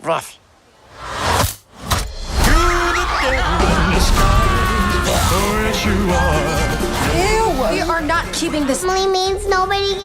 breath. Ew! We are not keeping this. Only means nobody.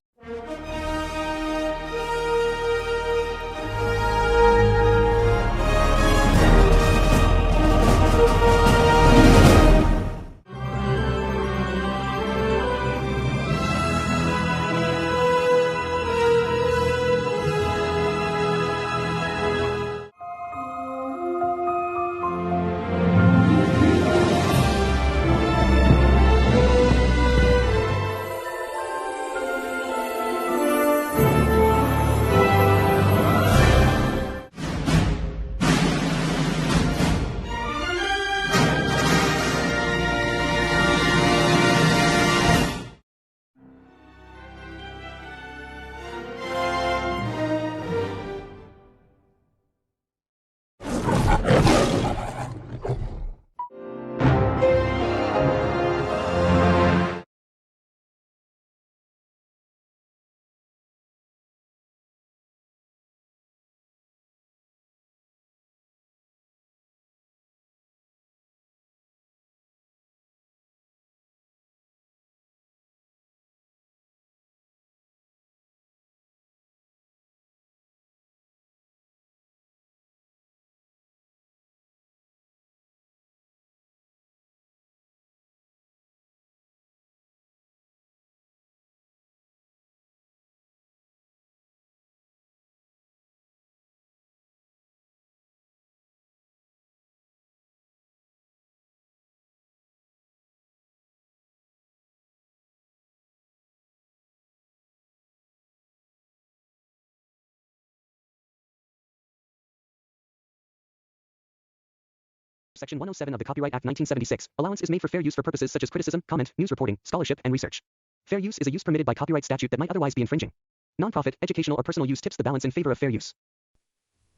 Section 107 of the Copyright Act 1976, allowance is made for fair use for purposes such as criticism, comment, news reporting, scholarship, and research. Fair use is a use permitted by copyright statute that might otherwise be infringing. Nonprofit, educational, or personal use tips the balance in favor of fair use.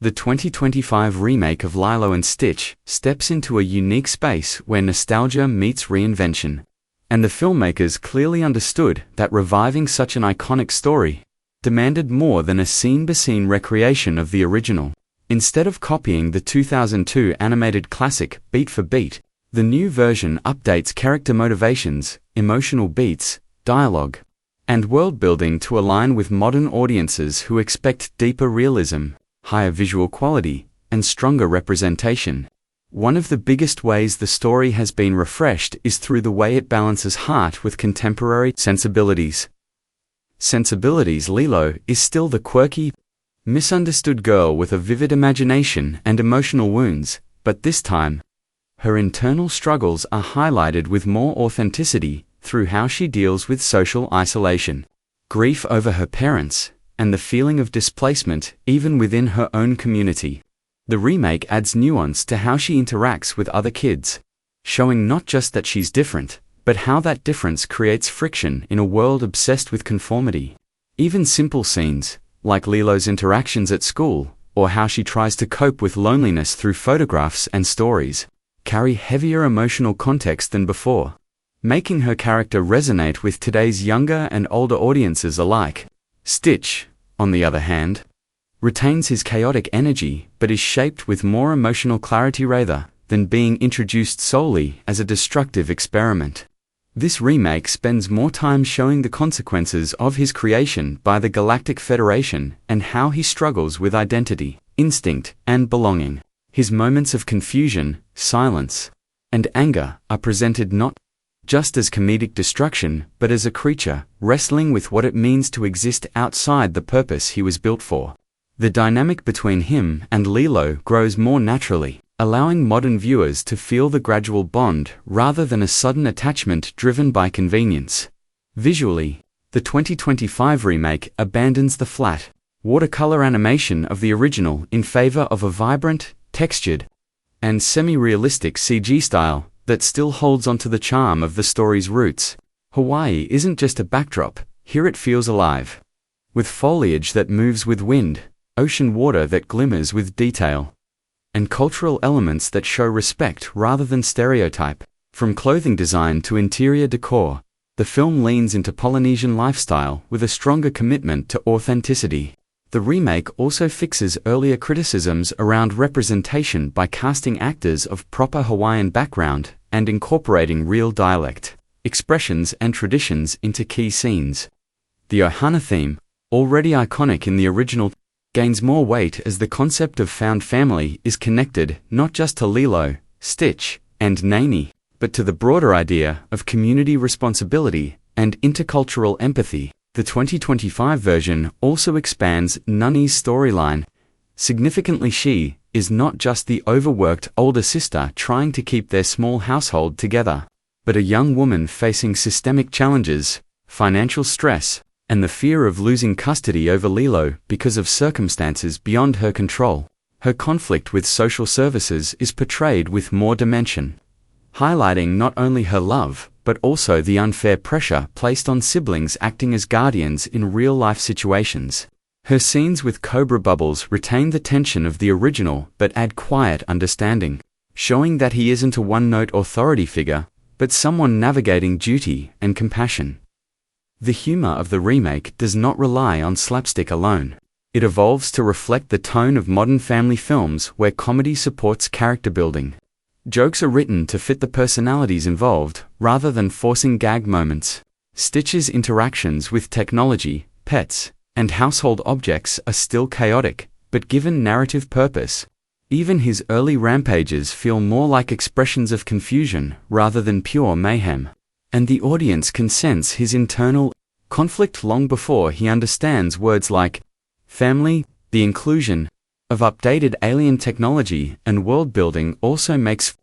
The 2025 remake of Lilo and Stitch steps into a unique space where nostalgia meets reinvention. And the filmmakers clearly understood that reviving such an iconic story demanded more than a scene-by-scene recreation of the original. Instead of copying the 2002 animated classic beat for beat, the new version updates character motivations, emotional beats, dialogue, and world-building to align with modern audiences who expect deeper realism, higher visual quality, and stronger representation. One of the biggest ways the story has been refreshed is through the way it balances heart with contemporary sensibilities. Lilo is still the quirky, misunderstood girl with a vivid imagination and emotional wounds, but this time, her internal struggles are highlighted with more authenticity through how she deals with social isolation, grief over her parents, and the feeling of displacement even within her own community. The remake adds nuance to how she interacts with other kids, showing not just that she's different, but how that difference creates friction in a world obsessed with conformity. Even simple scenes, like Lilo's interactions at school, or how she tries to cope with loneliness through photographs and stories, carry heavier emotional context than before, making her character resonate with today's younger and older audiences alike. Stitch, on the other hand, retains his chaotic energy but is shaped with more emotional clarity rather than being introduced solely as a destructive experiment. This remake spends more time showing the consequences of his creation by the Galactic Federation and how he struggles with identity, instinct, and belonging. His moments of confusion, silence, and anger are presented not just as comedic destruction, but as a creature wrestling with what it means to exist outside the purpose he was built for. The dynamic between him and Lilo grows more naturally, allowing modern viewers to feel the gradual bond rather than a sudden attachment driven by convenience. Visually, the 2025 remake abandons the flat, watercolor animation of the original in favor of a vibrant, textured, and semi-realistic CG style that still holds onto the charm of the story's roots. Hawaii isn't just a backdrop, here it feels alive, with foliage that moves with wind, ocean water that glimmers with detail, and cultural elements that show respect rather than stereotype. From clothing design to interior decor, the film leans into Polynesian lifestyle with a stronger commitment to authenticity. The remake also fixes earlier criticisms around representation by casting actors of proper Hawaiian background and incorporating real dialect, expressions and traditions into key scenes. The Ohana theme, already iconic in the original, gains more weight as the concept of found family is connected not just to Lilo, Stitch, and Nani, but to the broader idea of community responsibility and intercultural empathy. The 2025 version also expands Nani's storyline. Significantly, she is not just the overworked older sister trying to keep their small household together, but a young woman facing systemic challenges, financial stress, and the fear of losing custody over Lilo because of circumstances beyond her control. Her conflict with social services is portrayed with more dimension, highlighting not only her love, but also the unfair pressure placed on siblings acting as guardians in real-life situations. Her scenes with Cobra Bubbles retain the tension of the original but add quiet understanding, showing that he isn't a one-note authority figure, but someone navigating duty and compassion. The humor of the remake does not rely on slapstick alone. It evolves to reflect the tone of modern family films where comedy supports character building. Jokes are written to fit the personalities involved, rather than forcing gag moments. Stitch's interactions with technology, pets, and household objects are still chaotic, but given narrative purpose. Even his early rampages feel more like expressions of confusion rather than pure mayhem, and the audience can sense his internal conflict long before he understands words like family. The inclusion of updated alien technology and world-building also makes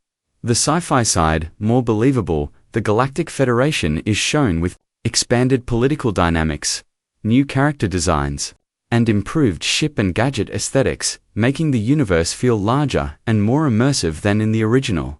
the sci-fi side more believable. The Galactic Federation is shown with expanded political dynamics, new character designs, and improved ship and gadget aesthetics, making the universe feel larger and more immersive than in the original.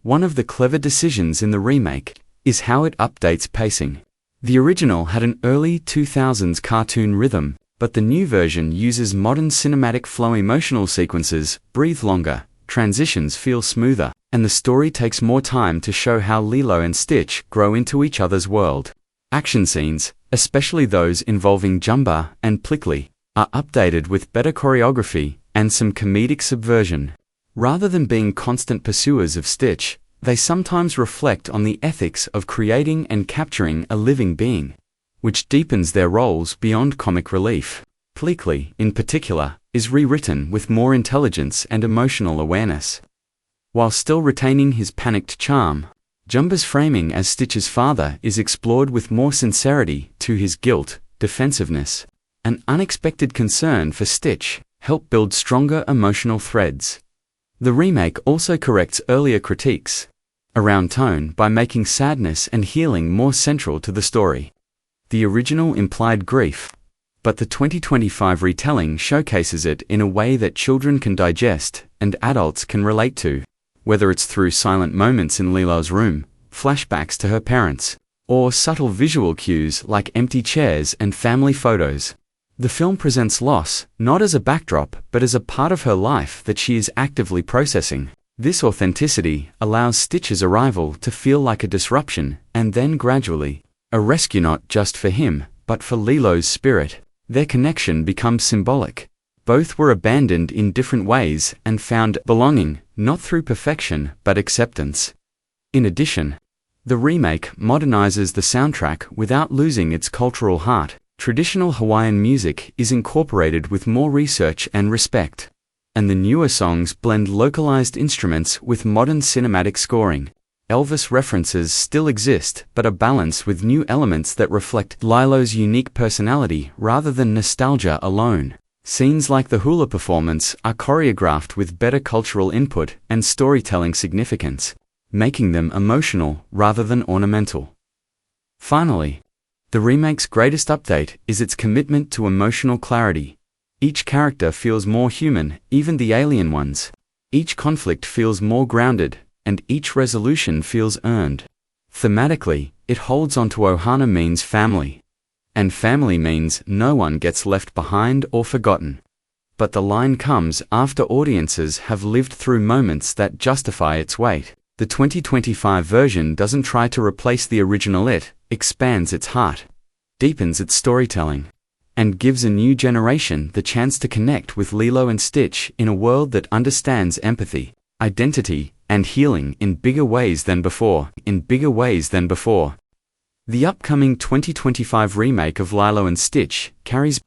One of the clever decisions in the remake is how it updates pacing. The original had an early 2000s cartoon rhythm, but the new version uses modern cinematic flow. Emotional sequences breathe longer, transitions feel smoother, and the story takes more time to show how Lilo and Stitch grow into each other's world. Action scenes, especially those involving Jumba and Plickly, are updated with better choreography and some comedic subversion. Rather than being constant pursuers of Stitch, they sometimes reflect on the ethics of creating and capturing a living being, which deepens their roles beyond comic relief. Plickly, in particular, is rewritten with more intelligence and emotional awareness. While still retaining his panicked charm, Jumba's framing as Stitch's father is explored with more sincerity to his guilt, defensiveness, and unexpected concern for Stitch help build stronger emotional threads. The remake also corrects earlier critiques around tone by making sadness and healing more central to the story. The original implied grief, but the 2025 retelling showcases it in a way that children can digest and adults can relate to, whether it's through silent moments in Lilo's room, flashbacks to her parents, or subtle visual cues like empty chairs and family photos. The film presents loss not as a backdrop but as a part of her life that she is actively processing. This authenticity allows Stitch's arrival to feel like a disruption and then gradually a rescue, not just for him, but for Lilo's spirit. Their connection becomes symbolic. Both were abandoned in different ways and found belonging, not through perfection, but acceptance. In addition, the remake modernizes the soundtrack without losing its cultural heart. Traditional Hawaiian music is incorporated with more research and respect, and the newer songs blend localized instruments with modern cinematic scoring. Elvis references still exist, but are balanced with new elements that reflect Lilo's unique personality rather than nostalgia alone. Scenes like the hula performance are choreographed with better cultural input and storytelling significance, making them emotional rather than ornamental. Finally, the remake's greatest update is its commitment to emotional clarity. Each character feels more human, even the alien ones. Each conflict feels more grounded, and each resolution feels earned. Thematically, it holds onto Ohana means family, and family means no one gets left behind or forgotten. But the line comes after audiences have lived through moments that justify its weight. The 2025 version doesn't try to replace the original, it expands its heart, deepens its storytelling, and gives a new generation the chance to connect with Lilo and Stitch in a world that understands empathy, identity, and healing in bigger ways than before. The upcoming 2025 remake of Lilo and Stitch carries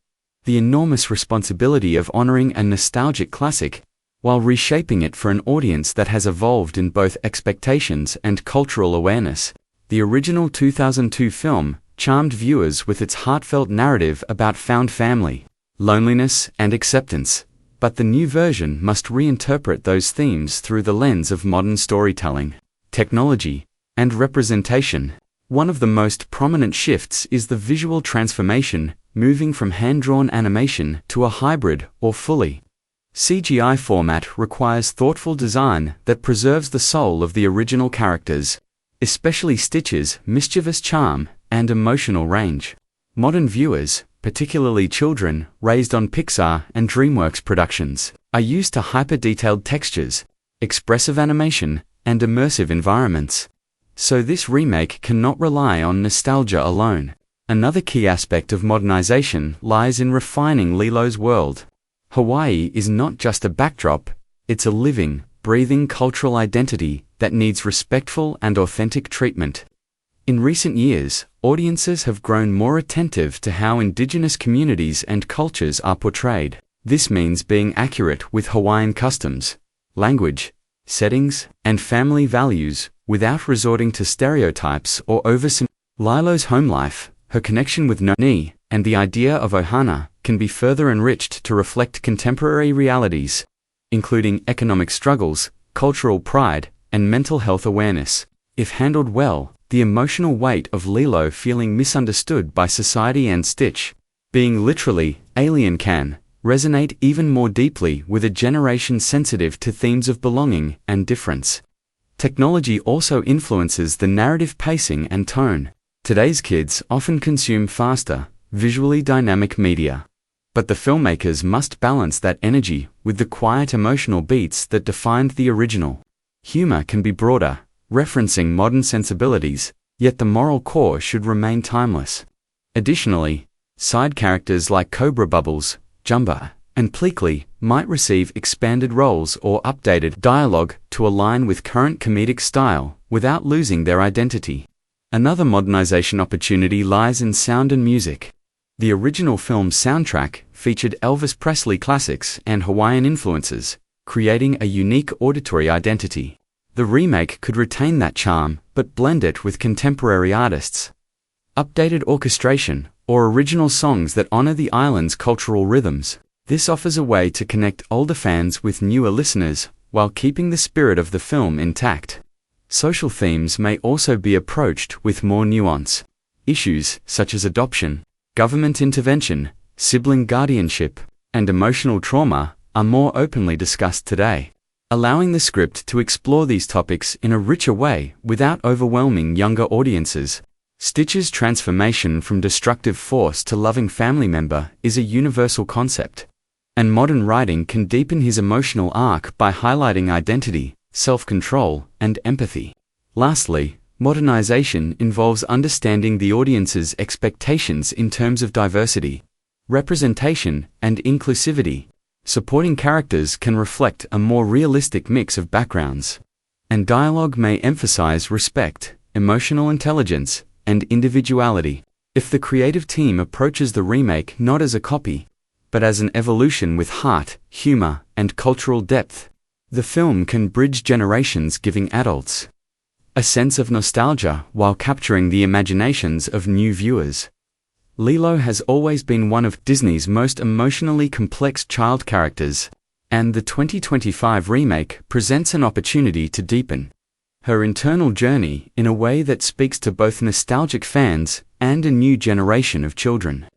the enormous responsibility of honoring a nostalgic classic, while reshaping it for an audience that has evolved in both expectations and cultural awareness. The original 2002 film charmed viewers with its heartfelt narrative about found family, loneliness, and acceptance, but the new version must reinterpret those themes through the lens of modern storytelling, technology, and representation. One of the most prominent shifts is the visual transformation, moving from hand-drawn animation to a hybrid or fully CGI format requires thoughtful design that preserves the soul of the original characters, especially Stitch's mischievous charm and emotional range. Modern viewers, particularly children raised on Pixar and DreamWorks productions, are used to hyper-detailed textures, expressive animation, and immersive environments. So this remake cannot rely on nostalgia alone. Another key aspect of modernization lies in refining Lilo's world. Hawaii is not just a backdrop, it's a living, breathing cultural identity that needs respectful and authentic treatment. In recent years, audiences have grown more attentive to how indigenous communities and cultures are portrayed. This means being accurate with Hawaiian customs, language, settings, and family values without resorting to stereotypes or oversimplifying. Lilo's home life, her connection with Noni, and the idea of ohana can be further enriched to reflect contemporary realities, including economic struggles, cultural pride, and mental health awareness. If handled well, the emotional weight of Lilo feeling misunderstood by society and Stitch being literally alien can resonate even more deeply with a generation sensitive to themes of belonging and difference. Technology also influences the narrative pacing and tone. Today's kids often consume faster, visually dynamic media, but the filmmakers must balance that energy with the quiet emotional beats that defined the original. Humor can be broader, referencing modern sensibilities, yet the moral core should remain timeless. Additionally, side characters like Cobra Bubbles, Jumba, and Pleakley might receive expanded roles or updated dialogue to align with current comedic style without losing their identity. Another modernization opportunity lies in sound and music. The original film's soundtrack featured Elvis Presley classics and Hawaiian influences, creating a unique auditory identity. The remake could retain that charm, but blend it with contemporary artists. Updated orchestration, or original songs that honor the island's cultural rhythms. This offers a way to connect older fans with newer listeners, while keeping the spirit of the film intact. Social themes may also be approached with more nuance. Issues such as adoption, government intervention, sibling guardianship, and emotional trauma are more openly discussed today, allowing the script to explore these topics in a richer way without overwhelming younger audiences. Stitch's transformation from destructive force to loving family member is a universal concept, and modern writing can deepen his emotional arc by highlighting identity, self-control, and empathy. Lastly, modernization involves understanding the audience's expectations in terms of diversity, representation, and inclusivity. Supporting characters can reflect a more realistic mix of backgrounds, and dialogue may emphasize respect, emotional intelligence, and individuality. If the creative team approaches the remake not as a copy, but as an evolution with heart, humor, and cultural depth, the film can bridge generations, giving adults a sense of nostalgia while capturing the imaginations of new viewers. Lilo has always been one of Disney's most emotionally complex child characters, and the 2025 remake presents an opportunity to deepen her internal journey in a way that speaks to both nostalgic fans and a new generation of children.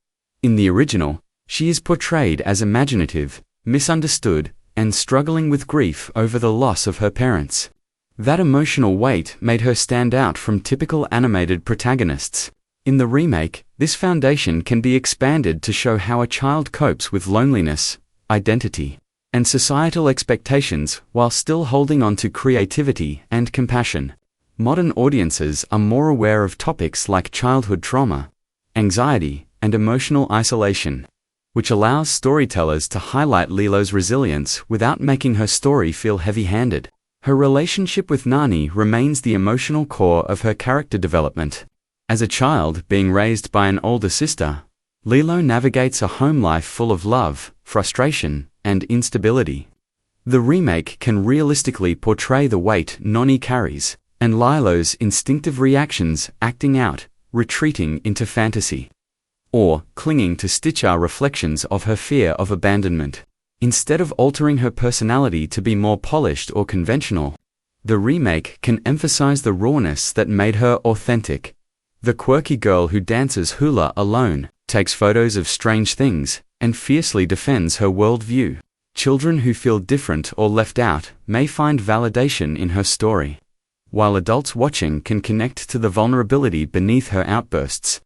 In the original, she is portrayed as imaginative, misunderstood, and struggling with grief over the loss of her parents. That emotional weight made her stand out from typical animated protagonists. In the remake, this foundation can be expanded to show how a child copes with loneliness, identity, and societal expectations while still holding on to creativity and compassion. Modern audiences are more aware of topics like childhood trauma, anxiety, and emotional isolation, which allows storytellers to highlight Lilo's resilience without making her story feel heavy-handed. Her relationship with Nani remains the emotional core of her character development. As a child being raised by an older sister, Lilo navigates a home life full of love, frustration, and instability. The remake can realistically portray the weight Nani carries, and Lilo's instinctive reactions acting out, retreating into fantasy, or clinging to Stitch are reflections of her fear of abandonment. Instead of altering her personality to be more polished or conventional, the remake can emphasize the rawness that made her authentic. The quirky girl who dances hula alone, takes photos of strange things, and fiercely defends her worldview. Children who feel different or left out may find validation in her story, while adults watching can connect to the vulnerability beneath her outbursts.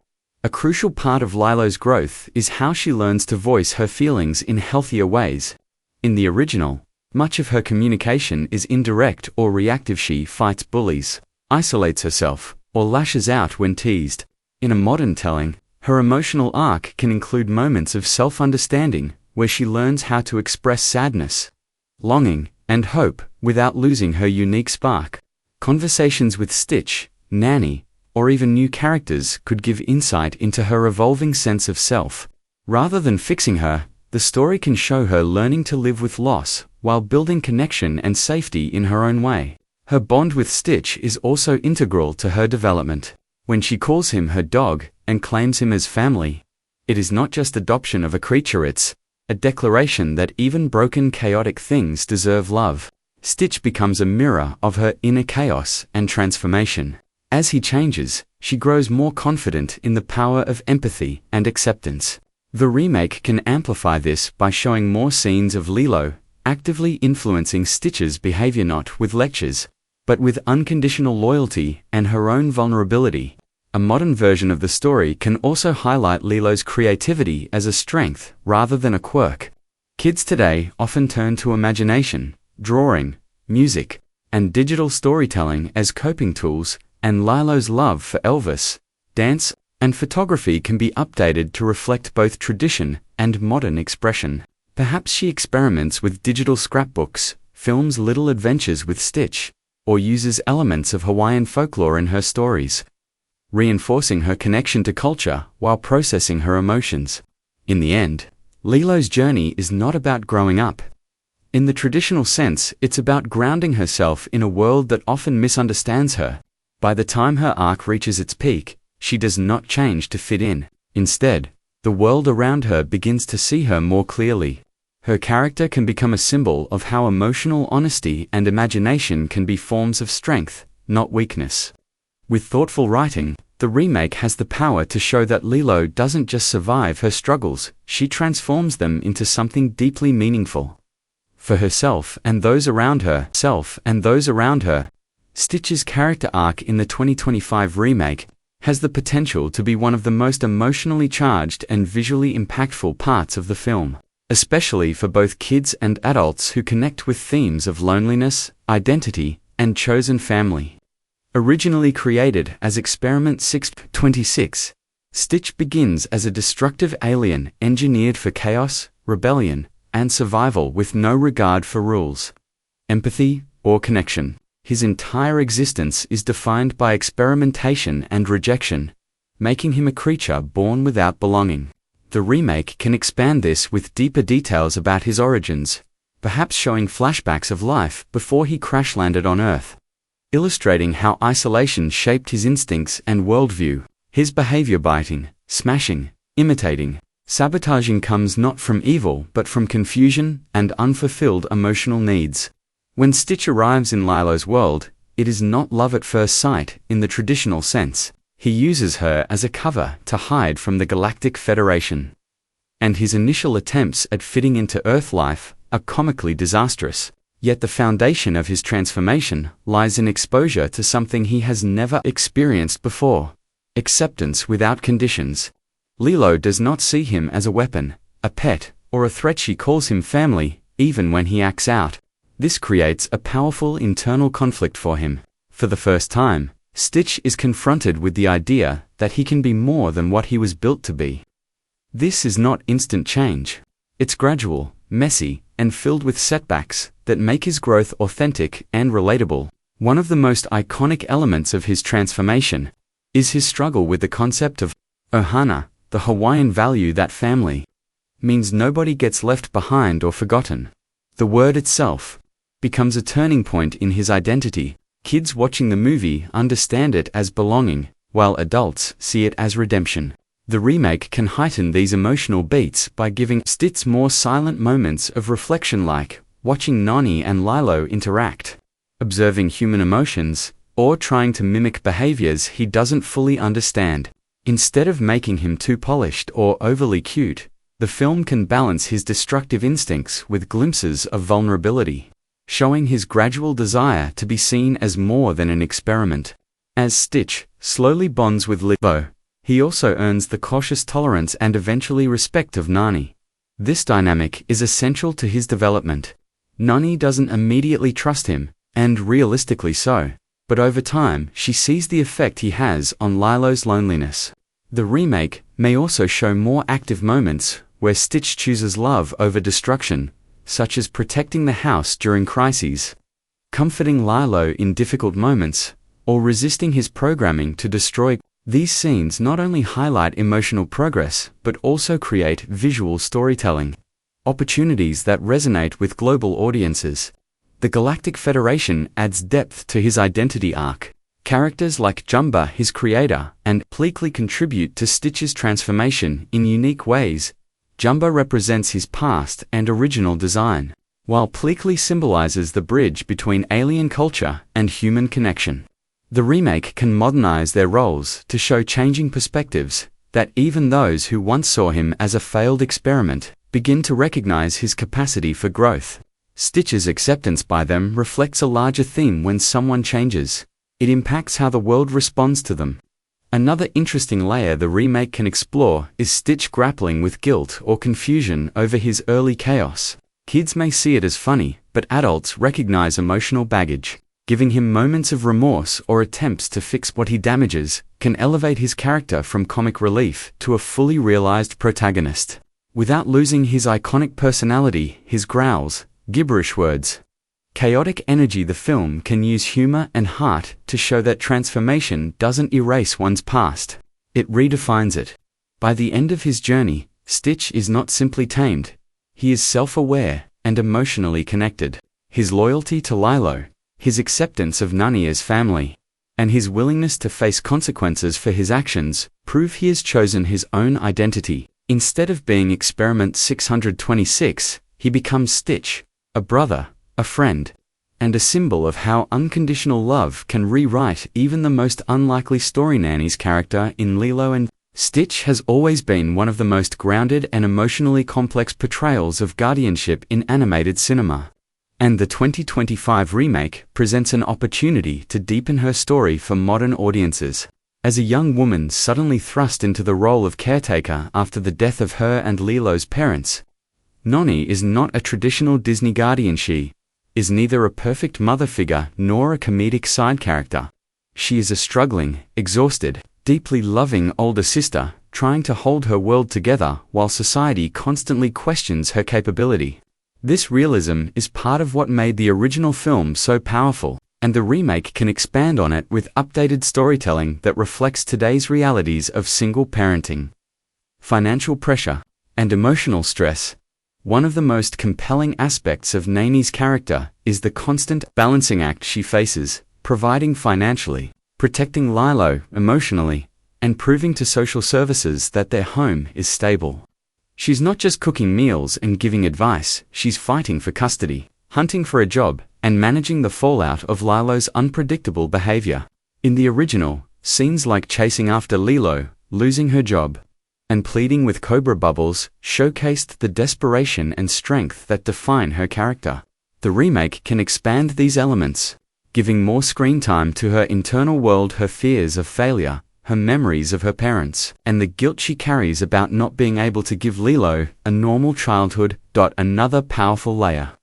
A crucial part of Lilo's growth is how she learns to voice her feelings in healthier ways. In the original, much of her communication is indirect or reactive. She fights bullies, isolates herself, or lashes out when teased. In a modern telling, her emotional arc can include moments of self-understanding where she learns how to express sadness, longing, and hope without losing her unique spark. Conversations with Stitch, Nani, or even new characters could give insight into her evolving sense of self. Rather than fixing her, the story can show her learning to live with loss while building connection and safety in her own way. Her bond with Stitch is also integral to her development. When she calls him her dog and claims him as family, it is not just adoption of a creature, it's a declaration that even broken, chaotic things deserve love. Stitch becomes a mirror of her inner chaos and transformation. As he changes, she grows more confident in the power of empathy and acceptance. The remake can amplify this by showing more scenes of Lilo actively influencing Stitch's behavior, not with lectures, but with unconditional loyalty and her own vulnerability. A modern version of the story can also highlight Lilo's creativity as a strength rather than a quirk. Kids today often turn to imagination, drawing, music, and digital storytelling as coping tools, and Lilo's love for Elvis, dance, and photography can be updated to reflect both tradition and modern expression. Perhaps she experiments with digital scrapbooks, films little adventures with Stitch, or uses elements of Hawaiian folklore in her stories, reinforcing her connection to culture while processing her emotions. In the end, Lilo's journey is not about growing up. In the traditional sense, it's about grounding herself in a world that often misunderstands her. By the time her arc reaches its peak, she does not change to fit in. Instead, the world around her begins to see her more clearly. Her character can become a symbol of how emotional honesty and imagination can be forms of strength, not weakness. With thoughtful writing, the remake has the power to show that Lilo doesn't just survive her struggles, she transforms them into something deeply meaningful. For herself and those around her, Stitch's character arc in the 2025 remake has the potential to be one of the most emotionally charged and visually impactful parts of the film, especially for both kids and adults who connect with themes of loneliness, identity, and chosen family. Originally created as Experiment 626, Stitch begins as a destructive alien engineered for chaos, rebellion, and survival with no regard for rules, empathy, or connection. His entire existence is defined by experimentation and rejection, making him a creature born without belonging. The remake can expand this with deeper details about his origins, perhaps showing flashbacks of life before he crash-landed on Earth, illustrating how isolation shaped his instincts and worldview. His behavior, biting, smashing, imitating, sabotaging, comes not from evil but from confusion and unfulfilled emotional needs. When Stitch arrives in Lilo's world, it is not love at first sight in the traditional sense. He uses her as a cover to hide from the Galactic Federation, and his initial attempts at fitting into Earth life are comically disastrous. Yet the foundation of his transformation lies in exposure to something he has never experienced before: acceptance without conditions. Lilo does not see him as a weapon, a pet, or a threat. She calls him family, even when he acts out. This creates a powerful internal conflict for him. For the first time, Stitch is confronted with the idea that he can be more than what he was built to be. This is not instant change. It's gradual, messy, and filled with setbacks that make his growth authentic and relatable. One of the most iconic elements of his transformation is his struggle with the concept of ohana, the Hawaiian value that family means nobody gets left behind or forgotten. The word itself becomes a turning point in his identity. Kids watching the movie understand it as belonging, while adults see it as redemption. The remake can heighten these emotional beats by giving Stitch more silent moments of reflection, like watching Nani and Lilo interact, observing human emotions, or trying to mimic behaviors he doesn't fully understand. Instead of making him too polished or overly cute, the film can balance his destructive instincts with glimpses of vulnerability, showing his gradual desire to be seen as more than an experiment. As Stitch slowly bonds with Lilo, he also earns the cautious tolerance and eventually respect of Nani. This dynamic is essential to his development. Nani doesn't immediately trust him, and realistically so, but over time she sees the effect he has on Lilo's loneliness. The remake may also show more active moments where Stitch chooses love over destruction, such as protecting the house during crises, comforting Lilo in difficult moments, or resisting his programming to destroy. These scenes not only highlight emotional progress, but also create visual storytelling opportunities that resonate with global audiences. The Galactic Federation adds depth to his identity arc. Characters like Jumba, his creator, and Pleakley contribute to Stitch's transformation in unique ways. Jumba represents his past and original design, while Pleakley symbolizes the bridge between alien culture and human connection. The remake can modernize their roles to show changing perspectives, that even those who once saw him as a failed experiment begin to recognize his capacity for growth. Stitch's acceptance by them reflects a larger theme. When someone changes, it impacts how the world responds to them. Another interesting layer the remake can explore is Stitch grappling with guilt or confusion over his early chaos. Kids may see it as funny, but adults recognize emotional baggage. Giving him moments of remorse or attempts to fix what he damages can elevate his character from comic relief to a fully realized protagonist. Without losing his iconic personality, his growls, gibberish words, chaotic energy, the film can use humor and heart to show that transformation doesn't erase one's past. It redefines it. By the end of his journey, Stitch is not simply tamed. He is self-aware and emotionally connected. His loyalty to Lilo, his acceptance of Nani as family, and his willingness to face consequences for his actions prove he has chosen his own identity. Instead of being Experiment 626, he becomes Stitch, a brother, a friend, and a symbol of how unconditional love can rewrite even the most unlikely story. Nani's character in Lilo and Stitch has always been one of the most grounded and emotionally complex portrayals of guardianship in animated cinema. And the 2025 remake presents an opportunity to deepen her story for modern audiences. As a young woman suddenly thrust into the role of caretaker after the death of her and Lilo's parents, Nani is not a traditional Disney guardian. She is neither a perfect mother figure nor a comedic side character. She is a struggling, exhausted, deeply loving older sister, trying to hold her world together while society constantly questions her capability. This realism is part of what made the original film so powerful, and the remake can expand on it with updated storytelling that reflects today's realities of single parenting, financial pressure, and emotional stress. One of the most compelling aspects of Nani's character is the constant balancing act she faces, providing financially, protecting Lilo emotionally, and proving to social services that their home is stable. She's not just cooking meals and giving advice, she's fighting for custody, hunting for a job, and managing the fallout of Lilo's unpredictable behavior. In the original, scenes like chasing after Lilo, losing her job, and pleading with Cobra Bubbles showcased the desperation and strength that define her character. The remake can expand these elements, giving more screen time to her internal world, her fears of failure, her memories of her parents, and the guilt she carries about not being able to give Lilo a normal childhood. Another powerful layer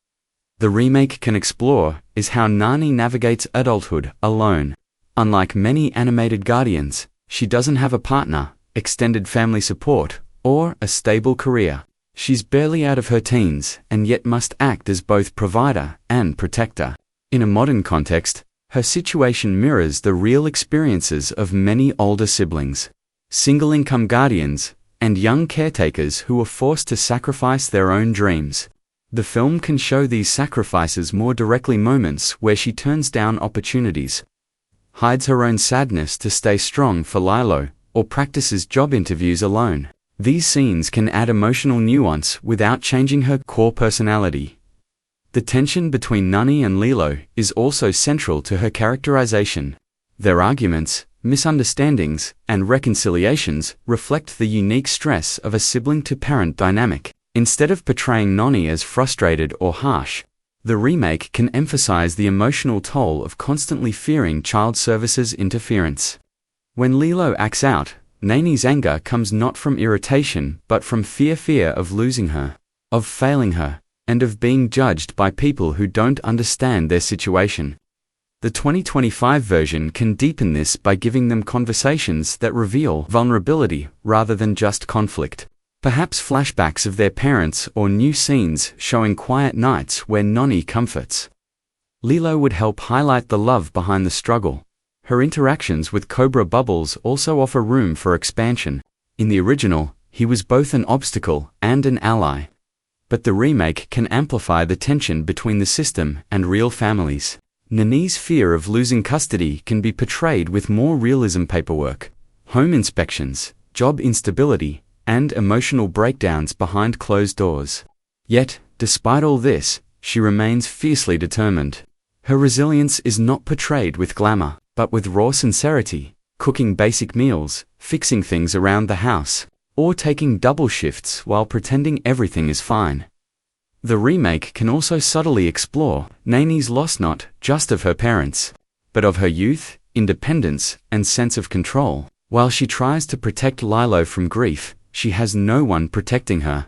the remake can explore is how Nani navigates adulthood alone. Unlike many animated guardians, she doesn't have a partner, extended family support, or a stable career. She's barely out of her teens and yet must act as both provider and protector. In a modern context, her situation mirrors the real experiences of many older siblings, single-income guardians, and young caretakers who are forced to sacrifice their own dreams. The film can show these sacrifices more directly, moments where she turns down opportunities, hides her own sadness to stay strong for Lilo, or practices job interviews alone. These scenes can add emotional nuance without changing her core personality. The tension between Nani and Lilo is also central to her characterization. Their arguments, misunderstandings, and reconciliations reflect the unique stress of a sibling-to-parent dynamic. Instead of portraying Nani as frustrated or harsh, the remake can emphasize the emotional toll of constantly fearing child services interference. When Lilo acts out, Nani's anger comes not from irritation but from fear of losing her, of failing her, and of being judged by people who don't understand their situation. The 2025 version can deepen this by giving them conversations that reveal vulnerability rather than just conflict. Perhaps flashbacks of their parents or new scenes showing quiet nights where Nani comforts Lilo would help highlight the love behind the struggle. Her interactions with Cobra Bubbles also offer room for expansion. In the original, he was both an obstacle and an ally. But the remake can amplify the tension between the system and real families. Nani's fear of losing custody can be portrayed with more realism: paperwork, home inspections, job instability, and emotional breakdowns behind closed doors. Yet, despite all this, she remains fiercely determined. Her resilience is not portrayed with glamour, but with raw sincerity, cooking basic meals, fixing things around the house, or taking double shifts while pretending everything is fine. The remake can also subtly explore Nani's loss, not just of her parents, but of her youth, independence, and sense of control. While she tries to protect Lilo from grief, she has no one protecting her.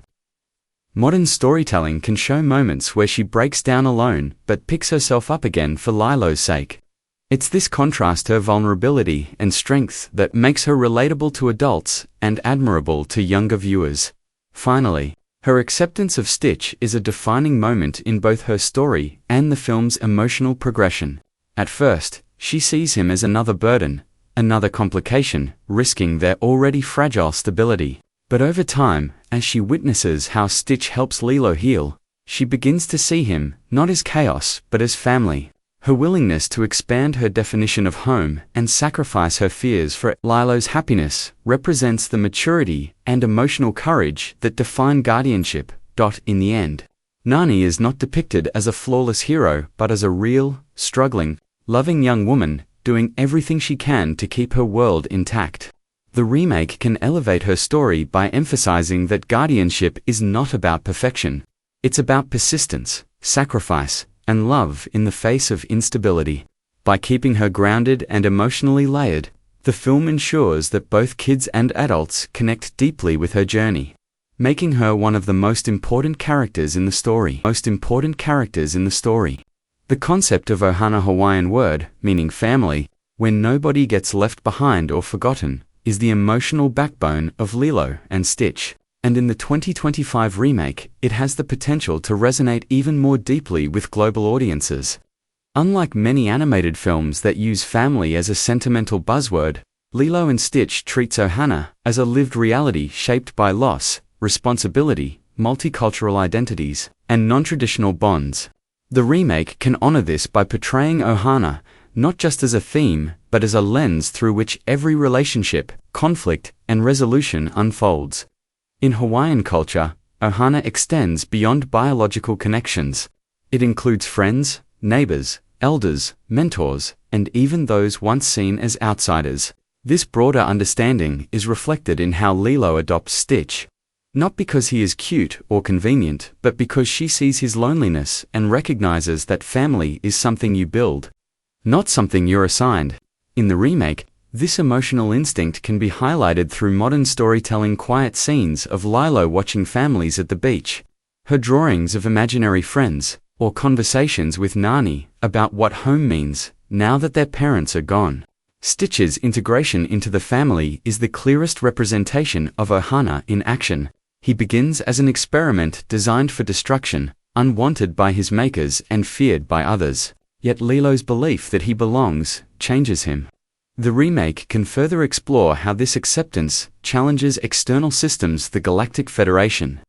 Modern storytelling can show moments where she breaks down alone but picks herself up again for Lilo's sake. It's this contrast to her vulnerability and strength that makes her relatable to adults and admirable to younger viewers. Finally, her acceptance of Stitch is a defining moment in both her story and the film's emotional progression. At first, she sees him as another burden, another complication, risking their already fragile stability. But over time, as she witnesses how Stitch helps Lilo heal, she begins to see him not as chaos but as family. Her willingness to expand her definition of home and sacrifice her fears for Lilo's happiness represents the maturity and emotional courage that define guardianship. In the end, Nani is not depicted as a flawless hero but as a real, struggling, loving young woman doing everything she can to keep her world intact. The remake can elevate her story by emphasizing that guardianship is not about perfection. It's about persistence, sacrifice, and love in the face of instability. By keeping her grounded and emotionally layered, the film ensures that both kids and adults connect deeply with her journey, making her one of the most important characters in the story. The concept of Ohana, Hawaiian word meaning family, when nobody gets left behind or forgotten, is the emotional backbone of Lilo and Stitch. And in the 2025 remake, it has the potential to resonate even more deeply with global audiences. Unlike many animated films that use family as a sentimental buzzword, Lilo and Stitch treats Ohana as a lived reality shaped by loss, responsibility, multicultural identities, and non-traditional bonds. The remake can honor this by portraying Ohana not just as a theme, but as a lens through which every relationship, conflict, and resolution unfolds. In Hawaiian culture, Ohana extends beyond biological connections. It includes friends, neighbors, elders, mentors, and even those once seen as outsiders. This broader understanding is reflected in how Lilo adopts Stitch. Not because he is cute or convenient, but because she sees his loneliness and recognizes that family is something you build, not something you're assigned. In the remake, this emotional instinct can be highlighted through modern storytelling: quiet scenes of Lilo watching families at the beach, her drawings of imaginary friends, or conversations with Nani about what home means now that their parents are gone. Stitch's integration into the family is the clearest representation of Ohana in action. He begins as an experiment designed for destruction, unwanted by his makers and feared by others. Yet Lilo's belief that he belongs changes him. The remake can further explore how this acceptance challenges external systems, the Galactic Federation,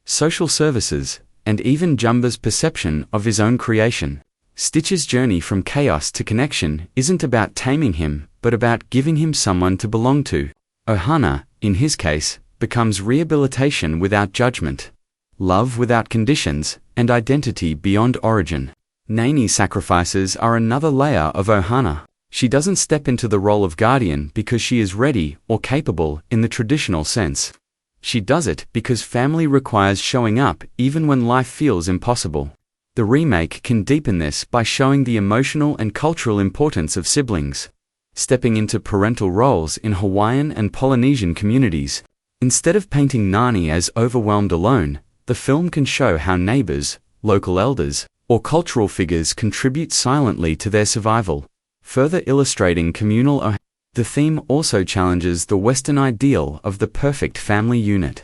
social services, and even Jumba's perception of his own creation. Stitch's journey from chaos to connection isn't about taming him, but about giving him someone to belong to. Ohana, in his case, becomes rehabilitation without judgment, love without conditions, and identity beyond origin. Nani's sacrifices are another layer of Ohana. She doesn't step into the role of guardian because she is ready or capable in the traditional sense. She does it because family requires showing up even when life feels impossible. The remake can deepen this by showing the emotional and cultural importance of siblings, stepping into parental roles in Hawaiian and Polynesian communities. Instead of painting Nani as overwhelmed alone, the film can show how neighbors, local elders, or cultural figures contribute silently to their survival, further illustrating communal. The theme also challenges the Western ideal of the perfect family unit.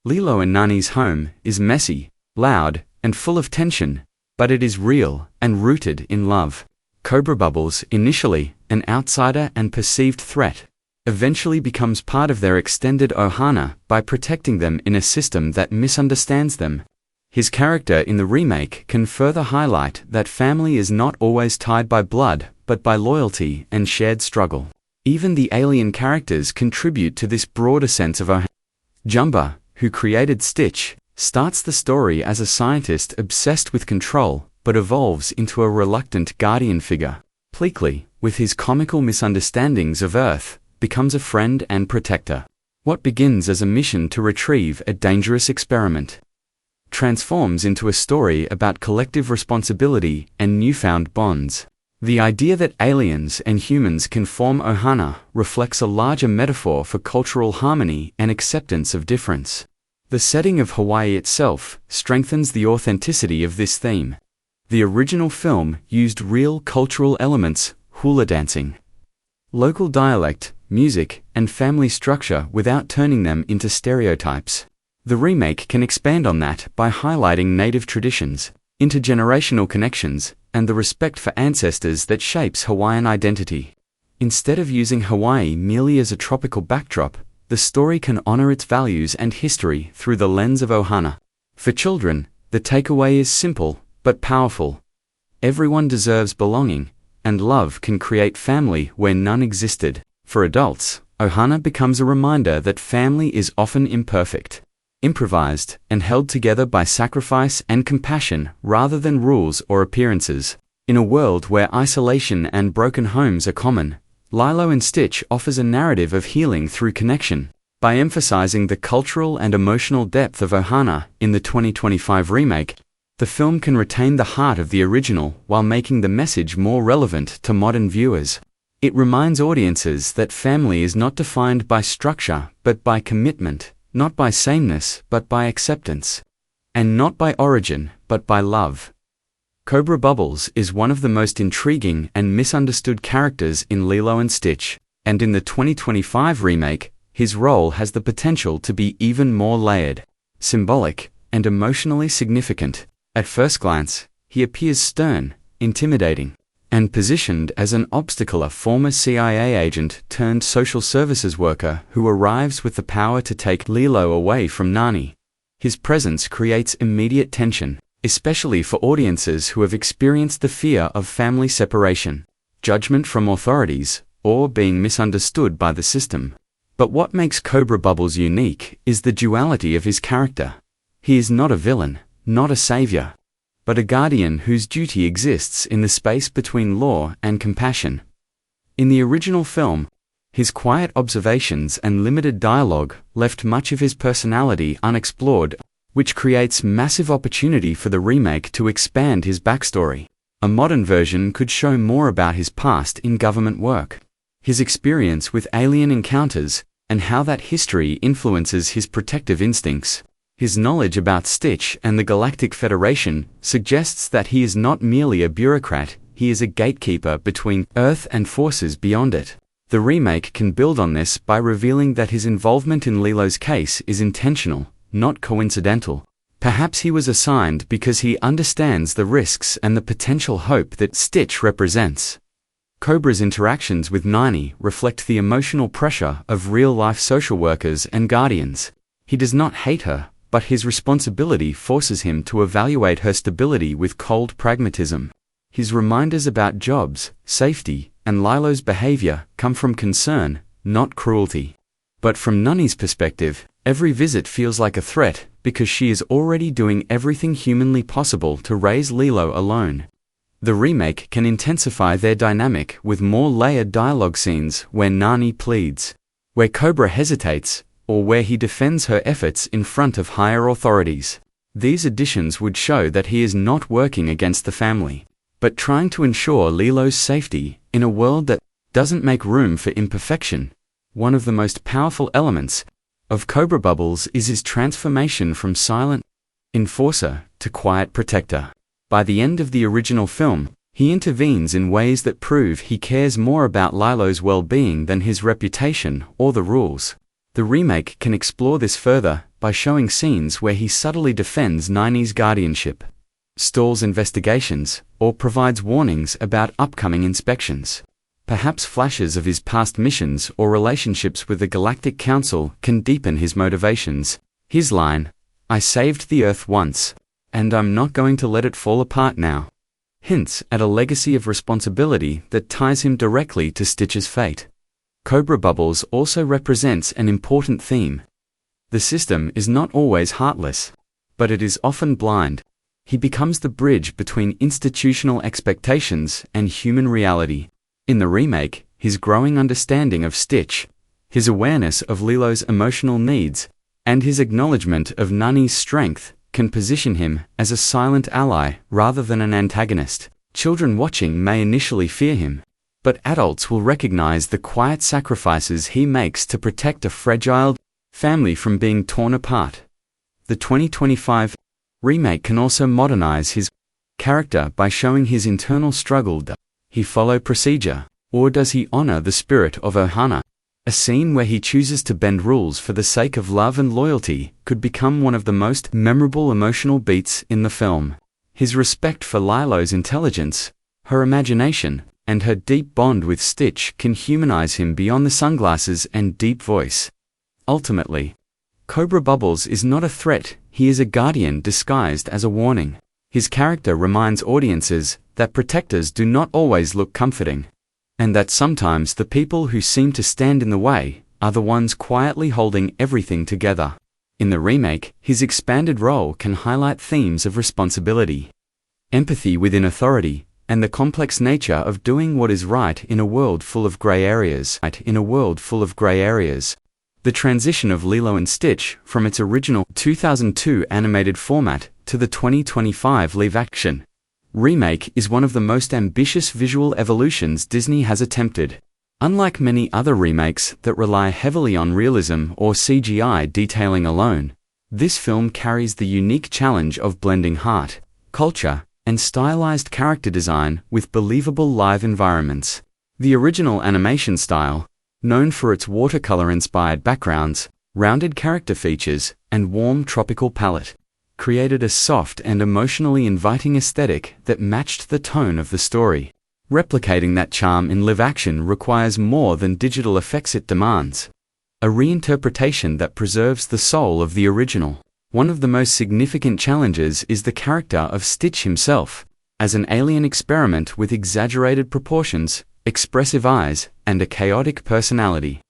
Lilo and Nani's home is messy, loud, and full of tension, but it is real and rooted in love. Cobra Bubbles, initially an outsider and perceived threat, eventually becomes part of their extended Ohana by protecting them in a system that misunderstands them. His character in the remake can further highlight that family is not always tied by blood, but by loyalty and shared struggle. Even the alien characters contribute to this broader sense of Ohana. Jumba, who created Stitch, starts the story as a scientist obsessed with control, but evolves into a reluctant guardian figure. Pleakley, with his comical misunderstandings of Earth, becomes a friend and protector. What begins as a mission to retrieve a dangerous experiment transforms into a story about collective responsibility and newfound bonds. The idea that aliens and humans can form Ohana reflects a larger metaphor for cultural harmony and acceptance of difference. The setting of Hawaii itself strengthens the authenticity of this theme. The original film used real cultural elements, hula dancing, local dialect, music, and family structure without turning them into stereotypes. The remake can expand on that by highlighting native traditions, intergenerational connections, and the respect for ancestors that shapes Hawaiian identity. Instead of using Hawaii merely as a tropical backdrop, the story can honor its values and history through the lens of Ohana. For children, the takeaway is simple but powerful. Everyone deserves belonging, and love can create family where none existed. For adults, Ohana becomes a reminder that family is often imperfect, improvised, and held together by sacrifice and compassion rather than rules or appearances. In a world where isolation and broken homes are common, Lilo and Stitch offers a narrative of healing through connection. By emphasizing the cultural and emotional depth of Ohana in the 2025 remake, the film can retain the heart of the original while making the message more relevant to modern viewers. It reminds audiences that family is not defined by structure but by commitment, not by sameness but by acceptance, and not by origin but by love. Cobra Bubbles is one of the most intriguing and misunderstood characters in Lilo and Stitch, and in the 2025 remake, his role has the potential to be even more layered, symbolic, and emotionally significant. At first glance, he appears stern, intimidating, and positioned as an obstacle, a former CIA agent turned social services worker who arrives with the power to take Lilo away from Nani. His presence creates immediate tension, especially for audiences who have experienced the fear of family separation, judgment from authorities, or being misunderstood by the system. But what makes Cobra Bubbles unique is the duality of his character. He is not a villain, not a savior, but a guardian whose duty exists in the space between law and compassion. In the original film, his quiet observations and limited dialogue left much of his personality unexplored, which creates massive opportunity for the remake to expand his backstory. A modern version could show more about his past in government work, his experience with alien encounters, and how that history influences his protective instincts. His knowledge about Stitch and the Galactic Federation suggests that he is not merely a bureaucrat, he is a gatekeeper between Earth and forces beyond it. The remake can build on this by revealing that his involvement in Lilo's case is intentional, not coincidental. Perhaps he was assigned because he understands the risks and the potential hope that Stitch represents. Cobra's interactions with Nani reflect the emotional pressure of real-life social workers and guardians. He does not hate her, but his responsibility forces him to evaluate her stability with cold pragmatism. His reminders about jobs, safety, and Lilo's behavior come from concern, not cruelty. But from Nani's perspective, every visit feels like a threat because she is already doing everything humanly possible to raise Lilo alone. The remake can intensify their dynamic with more layered dialogue scenes where Nani pleads, where Cobra hesitates, or where he defends her efforts in front of higher authorities. These additions would show that he is not working against the family, but trying to ensure Lilo's safety in a world that doesn't make room for imperfection. One of the most powerful elements of Cobra Bubbles is his transformation from silent enforcer to quiet protector. By the end of the original film, he intervenes in ways that prove he cares more about Lilo's well-being than his reputation or the rules. The remake can explore this further by showing scenes where he subtly defends Nani's guardianship, stalls investigations, or provides warnings about upcoming inspections. Perhaps flashes of his past missions or relationships with the Galactic Council can deepen his motivations. His line, "I saved the Earth once, and I'm not going to let it fall apart now," hints at a legacy of responsibility that ties him directly to Stitch's fate. Cobra Bubbles also represents an important theme. The system is not always heartless, but it is often blind. He becomes the bridge between institutional expectations and human reality. In the remake, his growing understanding of Stitch, his awareness of Lilo's emotional needs, and his acknowledgement of Nani's strength can position him as a silent ally rather than an antagonist. Children watching may initially fear him, but adults will recognize the quiet sacrifices he makes to protect a fragile family from being torn apart. The 2025 remake can also modernize his character by showing his internal struggle. Does he follow procedure, or does he honor the spirit of Ohana? A scene where he chooses to bend rules for the sake of love and loyalty could become one of the most memorable emotional beats in the film. His respect for Lilo's intelligence, her imagination, and her deep bond with Stitch can humanize him beyond the sunglasses and deep voice. Ultimately, Cobra Bubbles is not a threat, he is a guardian disguised as a warning. His character reminds audiences that protectors do not always look comforting, and that sometimes the people who seem to stand in the way are the ones quietly holding everything together. In the remake, his expanded role can highlight themes of responsibility, empathy within authority, and the complex nature of doing what is right in a world full of gray areas. The transition of Lilo and Stitch from its original 2002 animated format to the 2025 live-action remake is one of the most ambitious visual evolutions Disney has attempted. Unlike many other remakes that rely heavily on realism or CGI detailing alone, this film carries the unique challenge of blending heart, culture, and stylized character design with believable live environments. The original animation style, known for its watercolor-inspired backgrounds, rounded character features, and warm tropical palette, created a soft and emotionally inviting aesthetic that matched the tone of the story. Replicating that charm in live-action requires more than digital effects. It demands a reinterpretation that preserves the soul of the original. One of the most significant challenges is the character of Stitch himself, as an alien experiment with exaggerated proportions, expressive eyes, and a chaotic personality.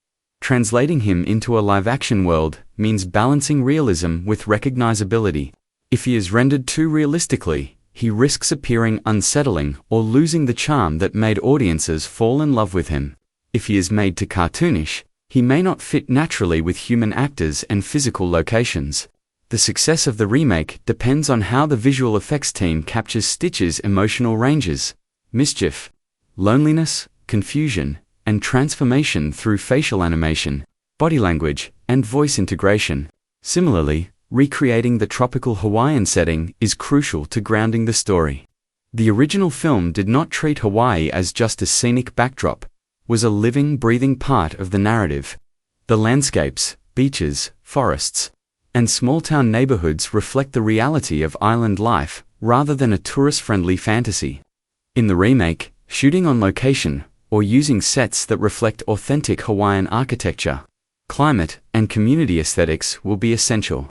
Translating him into a live-action world means balancing realism with recognizability. If he is rendered too realistically, he risks appearing unsettling or losing the charm that made audiences fall in love with him. If he is made too cartoonish, he may not fit naturally with human actors and physical locations. The success of the remake depends on how the visual effects team captures Stitch's emotional ranges, mischief, loneliness, confusion, and transformation through facial animation, body language, and voice integration. Similarly, recreating the tropical Hawaiian setting is crucial to grounding the story. The original film did not treat Hawaii as just a scenic backdrop, was a living, breathing part of the narrative. The landscapes, beaches, forests, and small-town neighborhoods reflect the reality of island life, rather than a tourist-friendly fantasy. In the remake, shooting on location, or using sets that reflect authentic Hawaiian architecture, climate, and community aesthetics will be essential.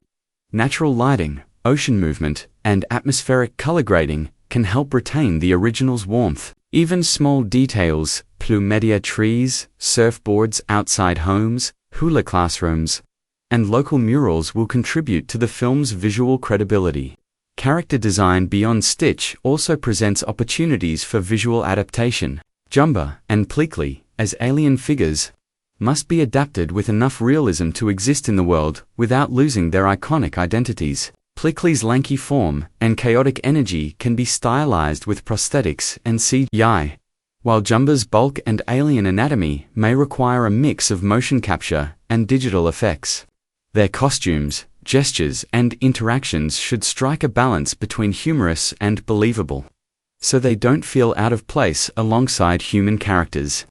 Natural lighting, ocean movement, and atmospheric color grading can help retain the original's warmth. Even small details, plumeria trees, surfboards outside homes, hula classrooms, and local murals will contribute to the film's visual credibility. Character design beyond Stitch also presents opportunities for visual adaptation. Jumba and Pleakley, as alien figures, must be adapted with enough realism to exist in the world without losing their iconic identities. Pleakley's lanky form and chaotic energy can be stylized with prosthetics and CGI, while Jumba's bulk and alien anatomy may require a mix of motion capture and digital effects. Their costumes, gestures, and interactions should strike a balance between humorous and believable, so they don't feel out of place alongside human characters.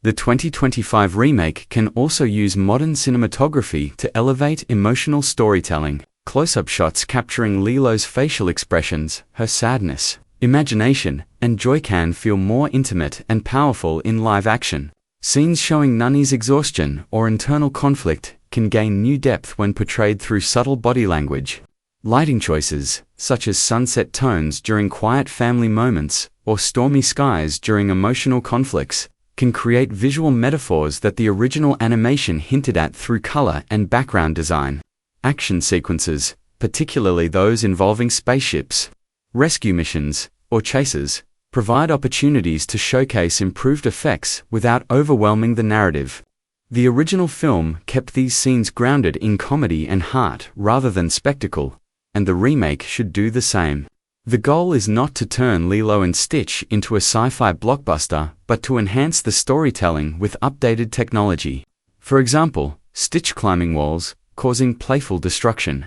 The 2025 remake can also use modern cinematography to elevate emotional storytelling. Close-up shots capturing Lilo's facial expressions, her sadness, imagination, and joy can feel more intimate and powerful in live action. Scenes showing Nani's exhaustion or internal conflict can gain new depth when portrayed through subtle body language. Lighting choices, such as sunset tones during quiet family moments or stormy skies during emotional conflicts, can create visual metaphors that the original animation hinted at through color and background design. Action sequences, particularly those involving spaceships, rescue missions, or chases, provide opportunities to showcase improved effects without overwhelming the narrative. The original film kept these scenes grounded in comedy and heart rather than spectacle, and the remake should do the same. The goal is not to turn Lilo and Stitch into a sci-fi blockbuster, but to enhance the storytelling with updated technology. For example, Stitch climbing walls, causing playful destruction,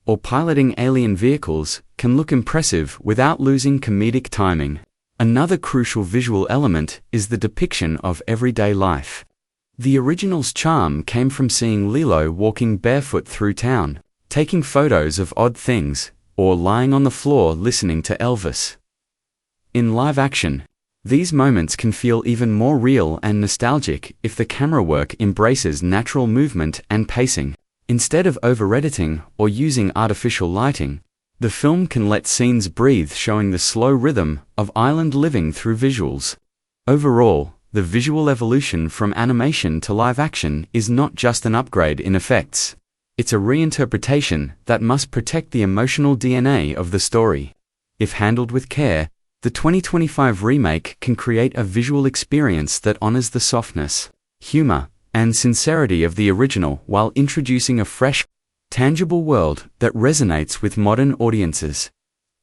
or piloting alien vehicles can look impressive without losing comedic timing. Another crucial visual element is the depiction of everyday life. The original's charm came from seeing Lilo walking barefoot through town, taking photos of odd things, or lying on the floor listening to Elvis. In live action, these moments can feel even more real and nostalgic if the camera work embraces natural movement and pacing. Instead of over-editing or using artificial lighting, the film can let scenes breathe, showing the slow rhythm of island living through visuals. Overall, the visual evolution from animation to live action is not just an upgrade in effects. It's a reinterpretation that must protect the emotional DNA of the story. If handled with care, the 2025 remake can create a visual experience that honors the softness, humor, and sincerity of the original while introducing a fresh, tangible world that resonates with modern audiences.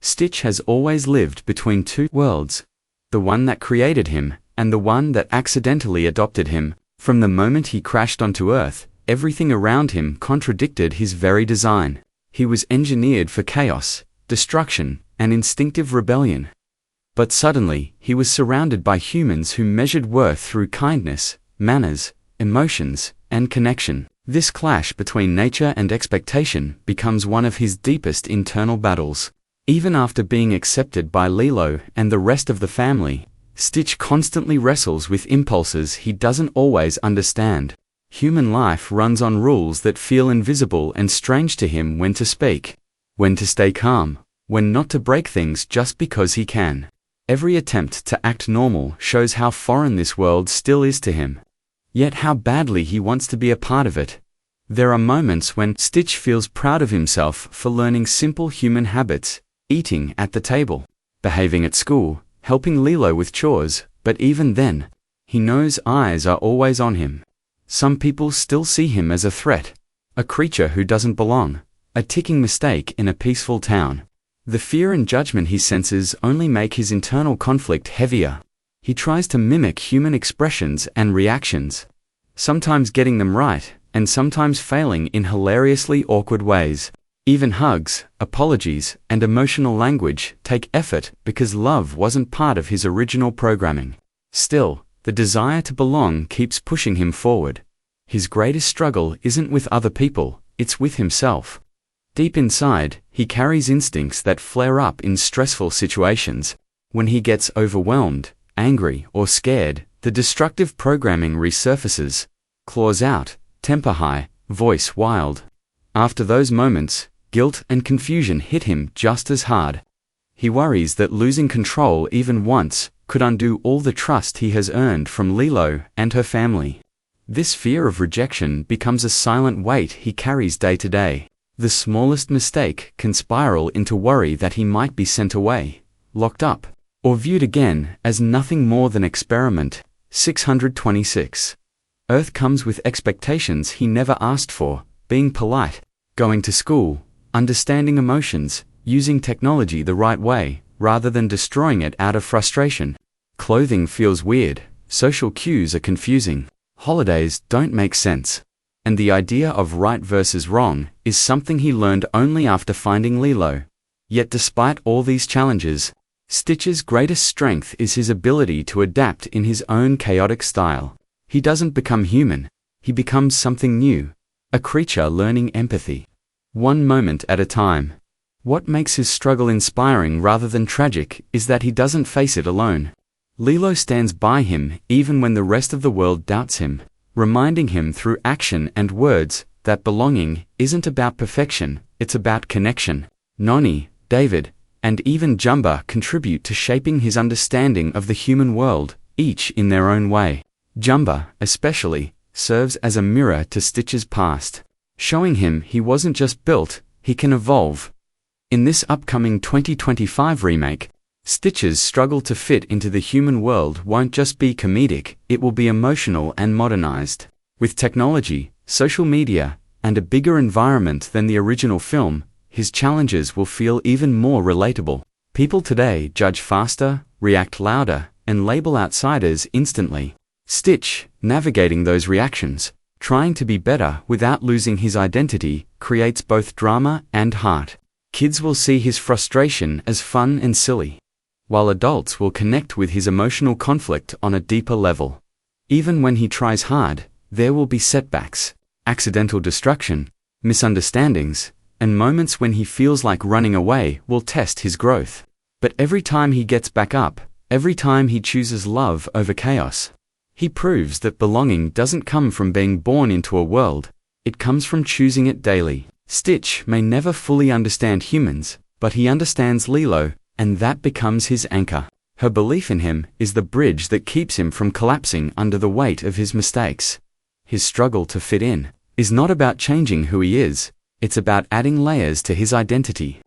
Stitch has always lived between two worlds, the one that created him and the one that accidentally adopted him. From the moment he crashed onto Earth, everything around him contradicted his very design. He was engineered for chaos, destruction, and instinctive rebellion. But suddenly, he was surrounded by humans who measured worth through kindness, manners, emotions, and connection. This clash between nature and expectation becomes one of his deepest internal battles. Even after being accepted by Lilo and the rest of the family, Stitch constantly wrestles with impulses he doesn't always understand. Human life runs on rules that feel invisible and strange to him: when to speak, when to stay calm, when not to break things just because he can. Every attempt to act normal shows how foreign this world still is to him, yet how badly he wants to be a part of it. There are moments when Stitch feels proud of himself for learning simple human habits: eating at the table, behaving at school, helping Lilo with chores, but even then, he knows eyes are always on him. Some people still see him as a threat, a creature who doesn't belong, a ticking mistake in a peaceful town. The fear and judgment he senses only make his internal conflict heavier. He tries to mimic human expressions and reactions, sometimes getting them right, and sometimes failing in hilariously awkward ways. Even hugs, apologies, and emotional language take effort because love wasn't part of his original programming. Still, The desire to belong keeps pushing him forward. His greatest struggle isn't with other people, it's with himself. Deep inside, he carries instincts that flare up in stressful situations. When he gets overwhelmed, angry, or scared, the destructive programming resurfaces. Claws out, temper high, voice wild. After those moments, guilt and confusion hit him just as hard. He worries that losing control even once could undo all the trust he has earned from Lilo and her family. This fear of rejection becomes a silent weight he carries day to day. The smallest mistake can spiral into worry that he might be sent away, locked up, or viewed again as nothing more than experiment. 626. Earth comes with expectations he never asked for: being polite, going to school, understanding emotions, using technology the right way, rather than destroying it out of frustration. Clothing feels weird, social cues are confusing, holidays don't make sense. And the idea of right versus wrong is something he learned only after finding Lilo. Yet despite all these challenges, Stitch's greatest strength is his ability to adapt in his own chaotic style. He doesn't become human, he becomes something new, a creature learning empathy. One moment at a time. What makes his struggle inspiring rather than tragic is that he doesn't face it alone. Lilo stands by him even when the rest of the world doubts him, reminding him through action and words that belonging isn't about perfection, it's about connection. Noni, David, and even Jumba contribute to shaping his understanding of the human world, each in their own way. Jumba, especially, serves as a mirror to Stitch's past, showing him he wasn't just built, he can evolve. In this upcoming 2025 remake, Stitch's struggle to fit into the human world won't just be comedic, it will be emotional and modernized. With technology, social media, and a bigger environment than the original film, his challenges will feel even more relatable. People today judge faster, react louder, and label outsiders instantly. Stitch, navigating those reactions, trying to be better without losing his identity, creates both drama and heart. Kids will see his frustration as fun and silly, while adults will connect with his emotional conflict on a deeper level. Even when he tries hard, there will be setbacks, accidental destruction, misunderstandings, and moments when he feels like running away will test his growth. But every time he gets back up, every time he chooses love over chaos, he proves that belonging doesn't come from being born into a world, it comes from choosing it daily. Stitch may never fully understand humans, but he understands Lilo, and that becomes his anchor. Her belief in him is the bridge that keeps him from collapsing under the weight of his mistakes. His struggle to fit in is not about changing who he is, it's about adding layers to his identity.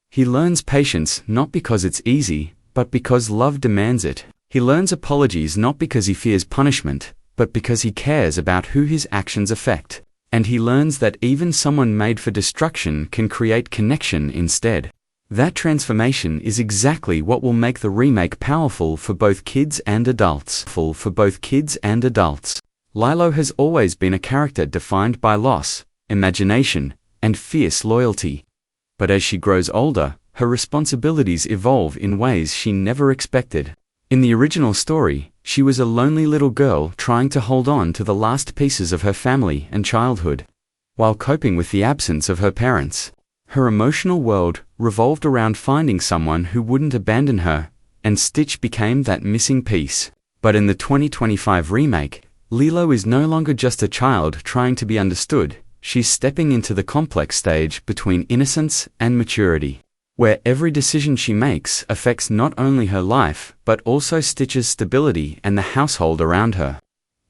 He learns patience not because it's easy, but because love demands it. He learns apologies not because he fears punishment, but because he cares about who his actions affect. And he learns that even someone made for destruction can create connection instead. That transformation is exactly what will make the remake powerful for both kids and adults. Lilo has always been a character defined by loss, imagination, and fierce loyalty. But as she grows older, her responsibilities evolve in ways she never expected. In the original story, she was a lonely little girl trying to hold on to the last pieces of her family and childhood, while coping with the absence of her parents. Her emotional world revolved around finding someone who wouldn't abandon her, and Stitch became that missing piece. But in the 2025 remake, Lilo is no longer just a child trying to be understood, she's stepping into the complex stage between innocence and maturity, where every decision she makes affects not only her life, but also Stitch's stability and the household around her.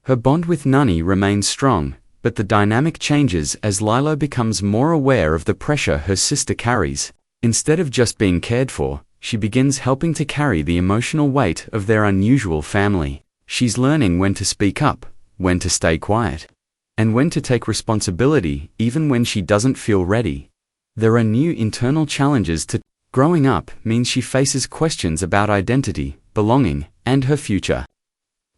Her bond with Nani remains strong, but the dynamic changes as Lilo becomes more aware of the pressure her sister carries. Instead of just being cared for, she begins helping to carry the emotional weight of their unusual family. She's learning when to speak up, when to stay quiet, and when to take responsibility even when she doesn't feel ready. There are new internal challenges to growing up means she faces questions about identity, belonging, and her future.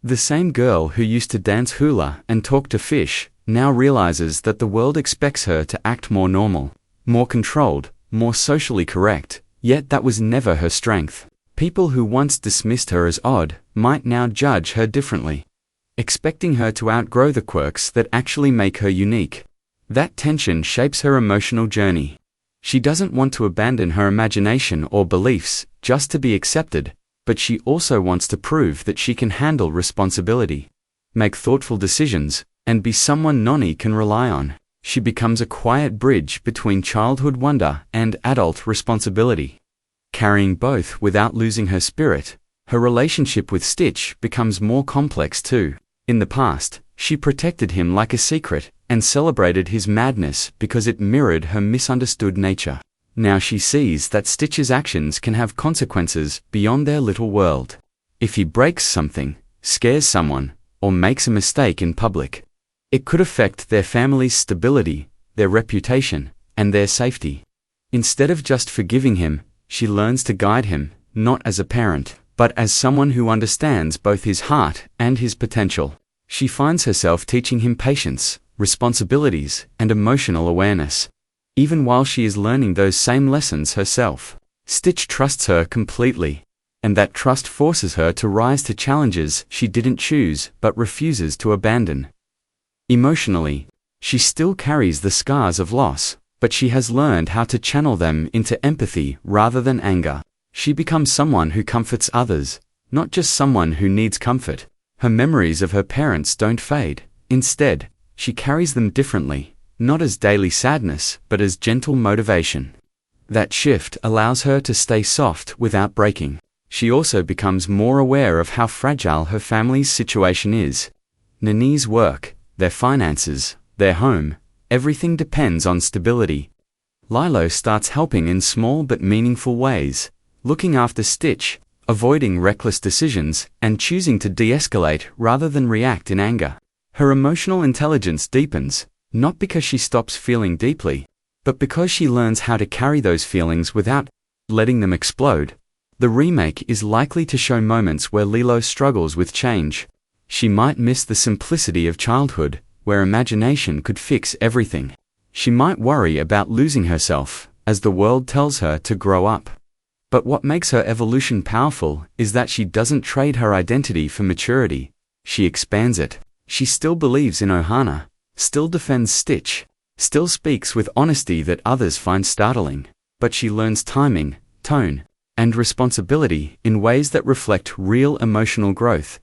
The same girl who used to dance hula and talk to fish now realizes that the world expects her to act more normal, more controlled, more socially correct, yet that was never her strength. People who once dismissed her as odd might now judge her differently, expecting her to outgrow the quirks that actually make her unique. That tension shapes her emotional journey. She doesn't want to abandon her imagination or beliefs just to be accepted, but she also wants to prove that she can handle responsibility, make thoughtful decisions, and be someone Nani can rely on. She becomes a quiet bridge between childhood wonder and adult responsibility. Carrying both without losing her spirit, her relationship with Stitch becomes more complex too. In the past, she protected him like a secret and celebrated his madness because it mirrored her misunderstood nature. Now she sees that Stitch's actions can have consequences beyond their little world. If he breaks something, scares someone, or makes a mistake in public, it could affect their family's stability, their reputation, and their safety. Instead of just forgiving him, she learns to guide him, not as a parent, but as someone who understands both his heart and his potential. She finds herself teaching him patience, responsibilities, and emotional awareness. Even while she is learning those same lessons herself, Stitch trusts her completely, and that trust forces her to rise to challenges she didn't choose but refuses to abandon. Emotionally, she still carries the scars of loss, but she has learned how to channel them into empathy rather than anger. She becomes someone who comforts others, not just someone who needs comfort. Her memories of her parents don't fade. Instead, she carries them differently, not as daily sadness, but as gentle motivation. That shift allows her to stay soft without breaking. She also becomes more aware of how fragile her family's situation is. Nani's work, their finances, their home, everything depends on stability. Lilo starts helping in small but meaningful ways, looking after Stitch, avoiding reckless decisions, and choosing to de-escalate rather than react in anger. Her emotional intelligence deepens, not because she stops feeling deeply, but because she learns how to carry those feelings without letting them explode. The remake is likely to show moments where Lilo struggles with change. She might miss the simplicity of childhood, where imagination could fix everything. She might worry about losing herself, as the world tells her to grow up. But what makes her evolution powerful is that she doesn't trade her identity for maturity. She expands it. She still believes in Ohana, still defends Stitch, still speaks with honesty that others find startling, but she learns timing, tone, and responsibility in ways that reflect real emotional growth.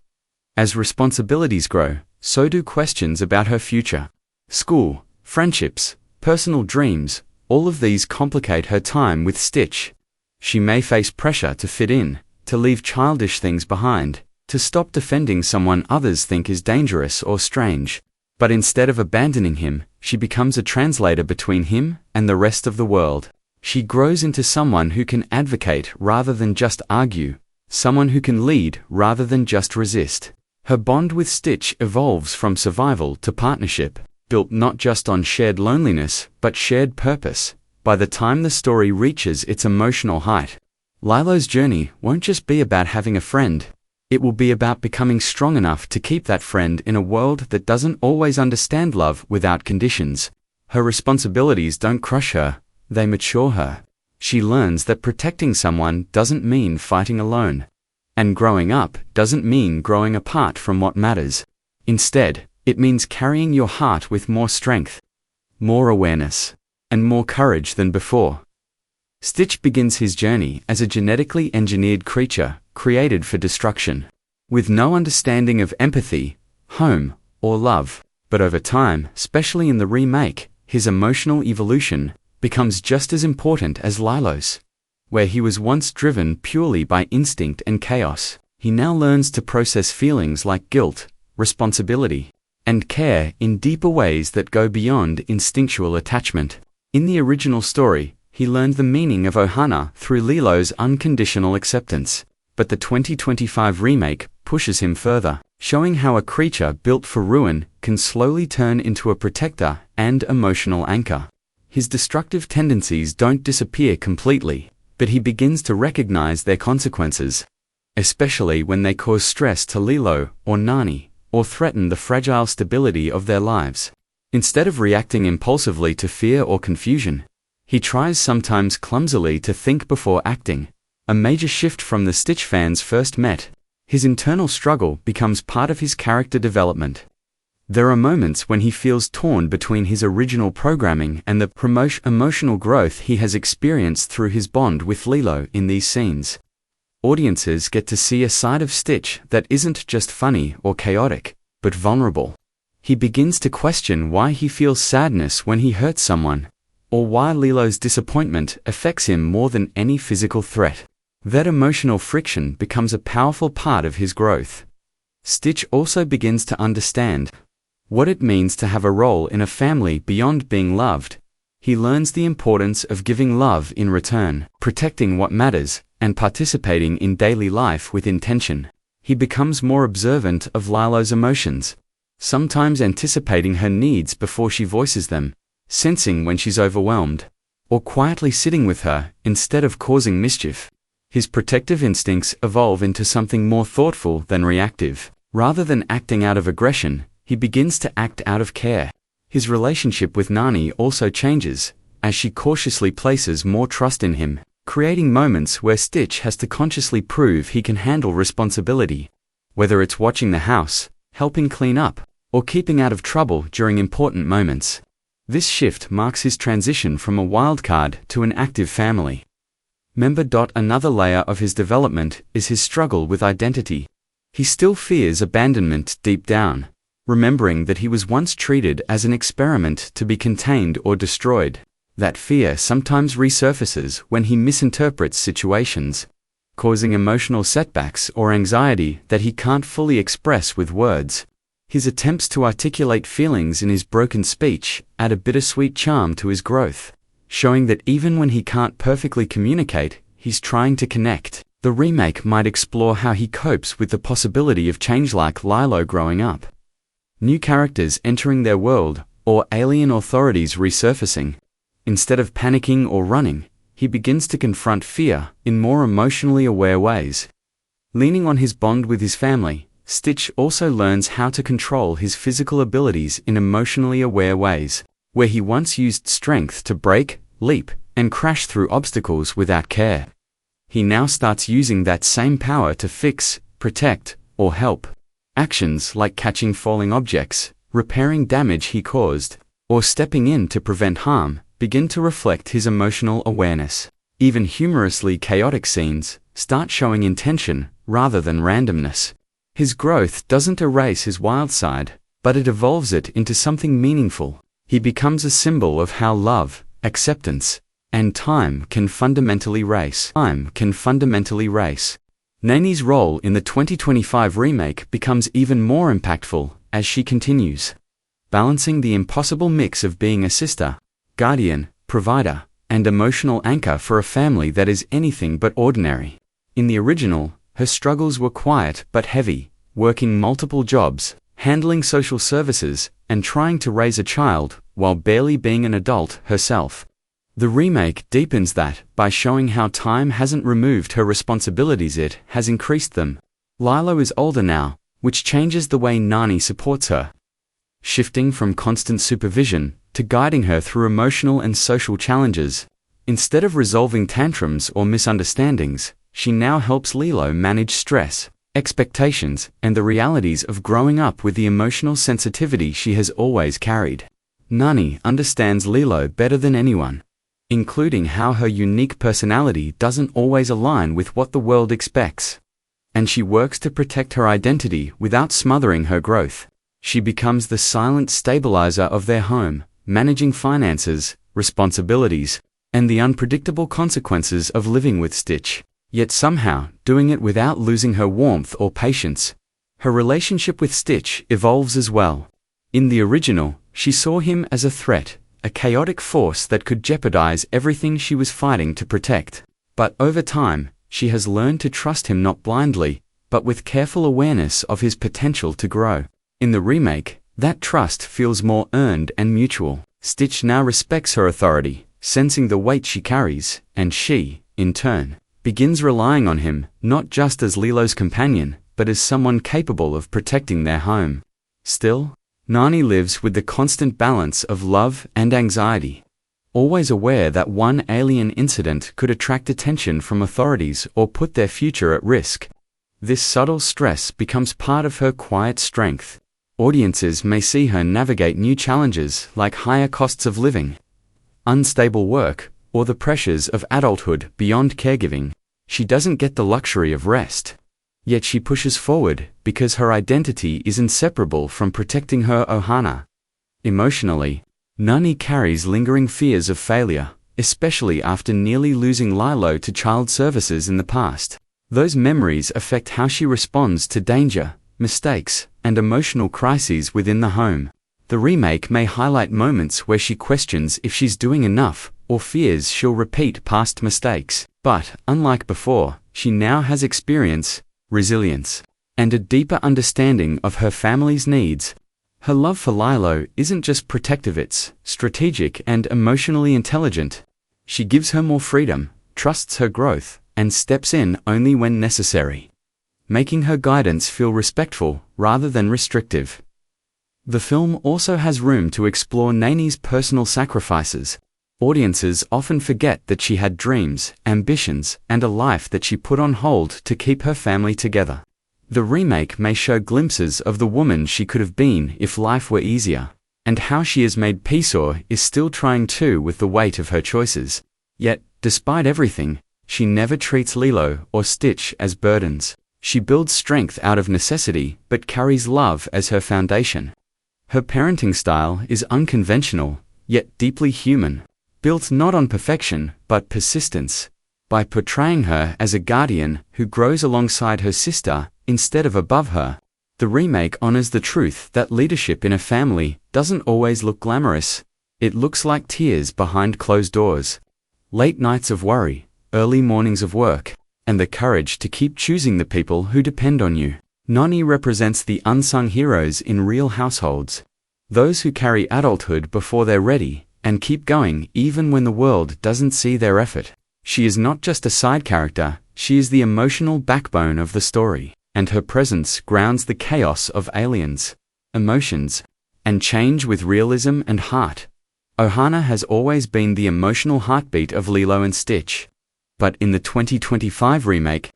As responsibilities grow, so do questions about her future. School, friendships, personal dreams, all of these complicate her time with Stitch. She may face pressure to fit in, to leave childish things behind, to stop defending someone others think is dangerous or strange. But instead of abandoning him, she becomes a translator between him and the rest of the world. She grows into someone who can advocate rather than just argue, someone who can lead rather than just resist. Her bond with Stitch evolves from survival to partnership, built not just on shared loneliness, but shared purpose. By the time the story reaches its emotional height, Lilo's journey won't just be about having a friend. It will be about becoming strong enough to keep that friend in a world that doesn't always understand love without conditions. Her responsibilities don't crush her, they mature her. She learns that protecting someone doesn't mean fighting alone. And growing up doesn't mean growing apart from what matters. Instead, it means carrying your heart with more strength, more awareness, and more courage than before. Stitch begins his journey as a genetically engineered creature, created for destruction, with no understanding of empathy, home, or love. But over time, especially in the remake, his emotional evolution becomes just as important as Lilo's. Where he was once driven purely by instinct and chaos, he now learns to process feelings like guilt, responsibility, and care in deeper ways that go beyond instinctual attachment. In the original story, he learned the meaning of Ohana through Lilo's unconditional acceptance. But the 2025 remake pushes him further, showing how a creature built for ruin can slowly turn into a protector and emotional anchor. His destructive tendencies don't disappear completely, but he begins to recognize their consequences, especially when they cause stress to Lilo or Nani, or threaten the fragile stability of their lives. Instead of reacting impulsively to fear or confusion, he tries sometimes clumsily to think before acting, a major shift from the Stitch fans first met. His internal struggle becomes part of his character development. There are moments when he feels torn between his original programming and the emotional growth he has experienced through his bond with Lilo in these scenes. Audiences get to see a side of Stitch that isn't just funny or chaotic, but vulnerable. He begins to question why he feels sadness when he hurts someone, or why Lilo's disappointment affects him more than any physical threat. That emotional friction becomes a powerful part of his growth. Stitch also begins to understand what it means to have a role in a family beyond being loved. He learns the importance of giving love in return, protecting what matters, and participating in daily life with intention. He becomes more observant of Lilo's emotions, sometimes anticipating her needs before she voices them, sensing when she's overwhelmed, or quietly sitting with her instead of causing mischief. His protective instincts evolve into something more thoughtful than reactive. Rather than acting out of aggression, he begins to act out of care. His relationship with Nani also changes, as she cautiously places more trust in him, creating moments where Stitch has to consciously prove he can handle responsibility. Whether it's watching the house, helping clean up, or keeping out of trouble during important moments. This shift marks his transition from a wildcard to an active family member. Another layer of his development is his struggle with identity. He still fears abandonment deep down, remembering that he was once treated as an experiment to be contained or destroyed. That fear sometimes resurfaces when he misinterprets situations, causing emotional setbacks or anxiety that he can't fully express with words. His attempts to articulate feelings in his broken speech add a bittersweet charm to his growth, showing that even when he can't perfectly communicate, he's trying to connect. The remake might explore how he copes with the possibility of change, like Lilo growing up, new characters entering their world, or alien authorities resurfacing. Instead of panicking or running, he begins to confront fear in more emotionally aware ways. Leaning on his bond with his family, Stitch also learns how to control his physical abilities in emotionally aware ways. Where he once used strength to break, leap, and crash through obstacles without care, he now starts using that same power to fix, protect, or help. Actions like catching falling objects, repairing damage he caused, or stepping in to prevent harm begin to reflect his emotional awareness. Even humorously chaotic scenes start showing intention rather than randomness. His growth doesn't erase his wild side, but it evolves it into something meaningful. He becomes a symbol of how love, acceptance, and time can fundamentally race. Nani's role in the 2025 remake becomes even more impactful as she continues, balancing the impossible mix of being a sister, guardian, provider, and emotional anchor for a family that is anything but ordinary. In the original, her struggles were quiet but heavy, working multiple jobs, handling social services, and trying to raise a child while barely being an adult herself. The remake deepens that by showing how time hasn't removed her responsibilities, it has increased them. Lilo is older now, which changes the way Nani supports her, shifting from constant supervision to guiding her through emotional and social challenges. Instead of resolving tantrums or misunderstandings, she now helps Lilo manage stress, expectations, and the realities of growing up with the emotional sensitivity she has always carried. Nani understands Lilo better than anyone, including how her unique personality doesn't always align with what the world expects, and she works to protect her identity without smothering her growth. She becomes the silent stabilizer of their home, managing finances, responsibilities, and the unpredictable consequences of living with Stitch, yet somehow doing it without losing her warmth or patience. Her relationship with Stitch evolves as well. In the original, she saw him as a threat, a chaotic force that could jeopardize everything she was fighting to protect. But over time, she has learned to trust him not blindly, but with careful awareness of his potential to grow. In the remake, that trust feels more earned and mutual. Stitch now respects her authority, sensing the weight she carries, and she, in turn, begins relying on him, not just as Lilo's companion, but as someone capable of protecting their home. Still, Nani lives with the constant balance of love and anxiety. always aware that one alien incident could attract attention from authorities or put their future at risk. This subtle stress becomes part of her quiet strength. Audiences may see her navigate new challenges like higher costs of living, unstable work, or the pressures of adulthood beyond caregiving. She doesn't get the luxury of rest. Yet she pushes forward because her identity is inseparable from protecting her Ohana. Emotionally, Nani carries lingering fears of failure, especially after nearly losing Lilo to child services in the past. Those memories affect how she responds to danger, mistakes, and emotional crises within the home. The remake may highlight moments where she questions if she's doing enough, or fears she'll repeat past mistakes. But, unlike before, she now has experience, resilience, and a deeper understanding of her family's needs. Her love for Lilo isn't just protective, it's strategic and emotionally intelligent. She gives her more freedom, trusts her growth, and steps in only when necessary, making her guidance feel respectful rather than restrictive. The film also has room to explore Nani's personal sacrifices. Audiences often forget that she had dreams, ambitions, and a life that she put on hold to keep her family together. The remake may show glimpses of the woman she could have been if life were easier, and how she has made peace or is still trying to with the weight of her choices. Yet, despite everything, she never treats Lilo or Stitch as burdens. She builds strength out of necessity but carries love as her foundation. Her parenting style is unconventional, yet deeply human, built not on perfection but persistence. By portraying her as a guardian who grows alongside her sister instead of above her, the remake honors the truth that leadership in a family doesn't always look glamorous. It looks like tears behind closed doors, late nights of worry, early mornings of work, and the courage to keep choosing the people who depend on you. Nani represents the unsung heroes in real households, those who carry adulthood before they're ready and keep going even when the world doesn't see their effort. She is not just a side character, she is the emotional backbone of the story, and her presence grounds the chaos of aliens, emotions, and change with realism and heart. Ohana has always been the emotional heartbeat of Lilo and Stitch. But in the 2025 remake,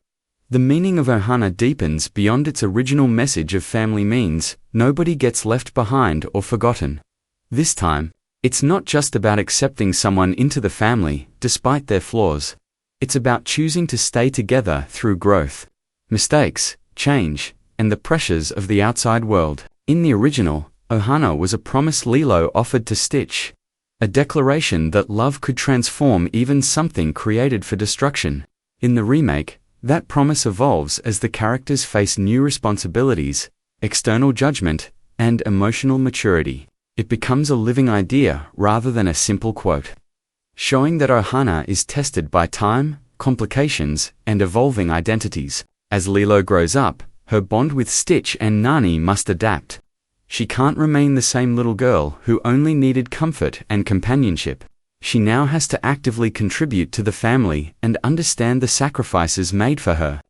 the meaning of Ohana deepens beyond its original message of family means nobody gets left behind or forgotten. This time, it's not just about accepting someone into the family despite their flaws. It's about choosing to stay together through growth, mistakes, change, and the pressures of the outside world. In the original, Ohana was a promise Lilo offered to Stitch, a declaration that love could transform even something created for destruction. In the remake, that promise evolves as the characters face new responsibilities, external judgment, and emotional maturity. It becomes a living idea rather than a simple quote, showing that Ohana is tested by time, complications, and evolving identities. As Lilo grows up, her bond with Stitch and Nani must adapt. She can't remain the same little girl who only needed comfort and companionship. She now has to actively contribute to the family and understand the sacrifices made for her.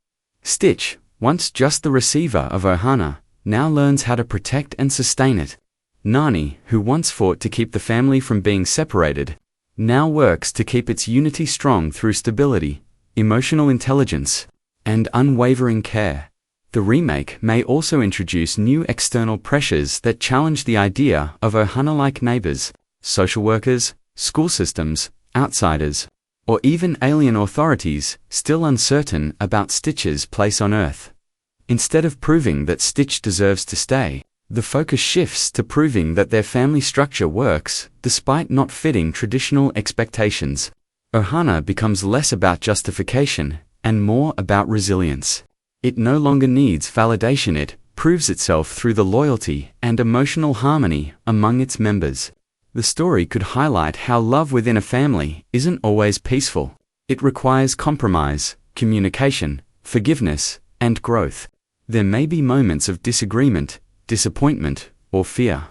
Stitch, once just the receiver of Ohana, now learns how to protect and sustain it. Nani, who once fought to keep the family from being separated, now works to keep its unity strong through stability, emotional intelligence, and unwavering care. The remake may also introduce new external pressures that challenge the idea of Ohana-like neighbors, social workers, school systems, outsiders, or even alien authorities still uncertain about Stitch's place on Earth. Instead of proving that Stitch deserves to stay, the focus shifts to proving that their family structure works despite not fitting traditional expectations. Ohana becomes less about justification and more about resilience. It no longer needs validation, it proves itself through the loyalty and emotional harmony among its members. The story could highlight how love within a family isn't always peaceful. It requires compromise, communication, forgiveness, and growth. There may be moments of disagreement, disappointment, or fear,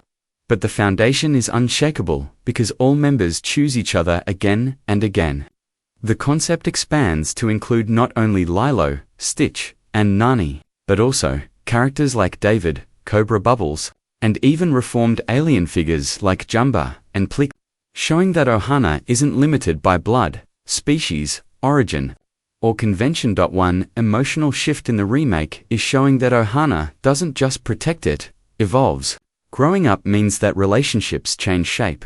but the foundation is unshakable because all members choose each other again and again. The concept expands to include not only Lilo, Stitch, and Nani, but also characters like David, Cobra Bubbles, and even reformed alien figures like Jumba and Plick. showing that Ohana isn't limited by blood, species, origin, or convention. One emotional shift in the remake is showing that Ohana doesn't just protect it, evolves. Growing up means that relationships change shape.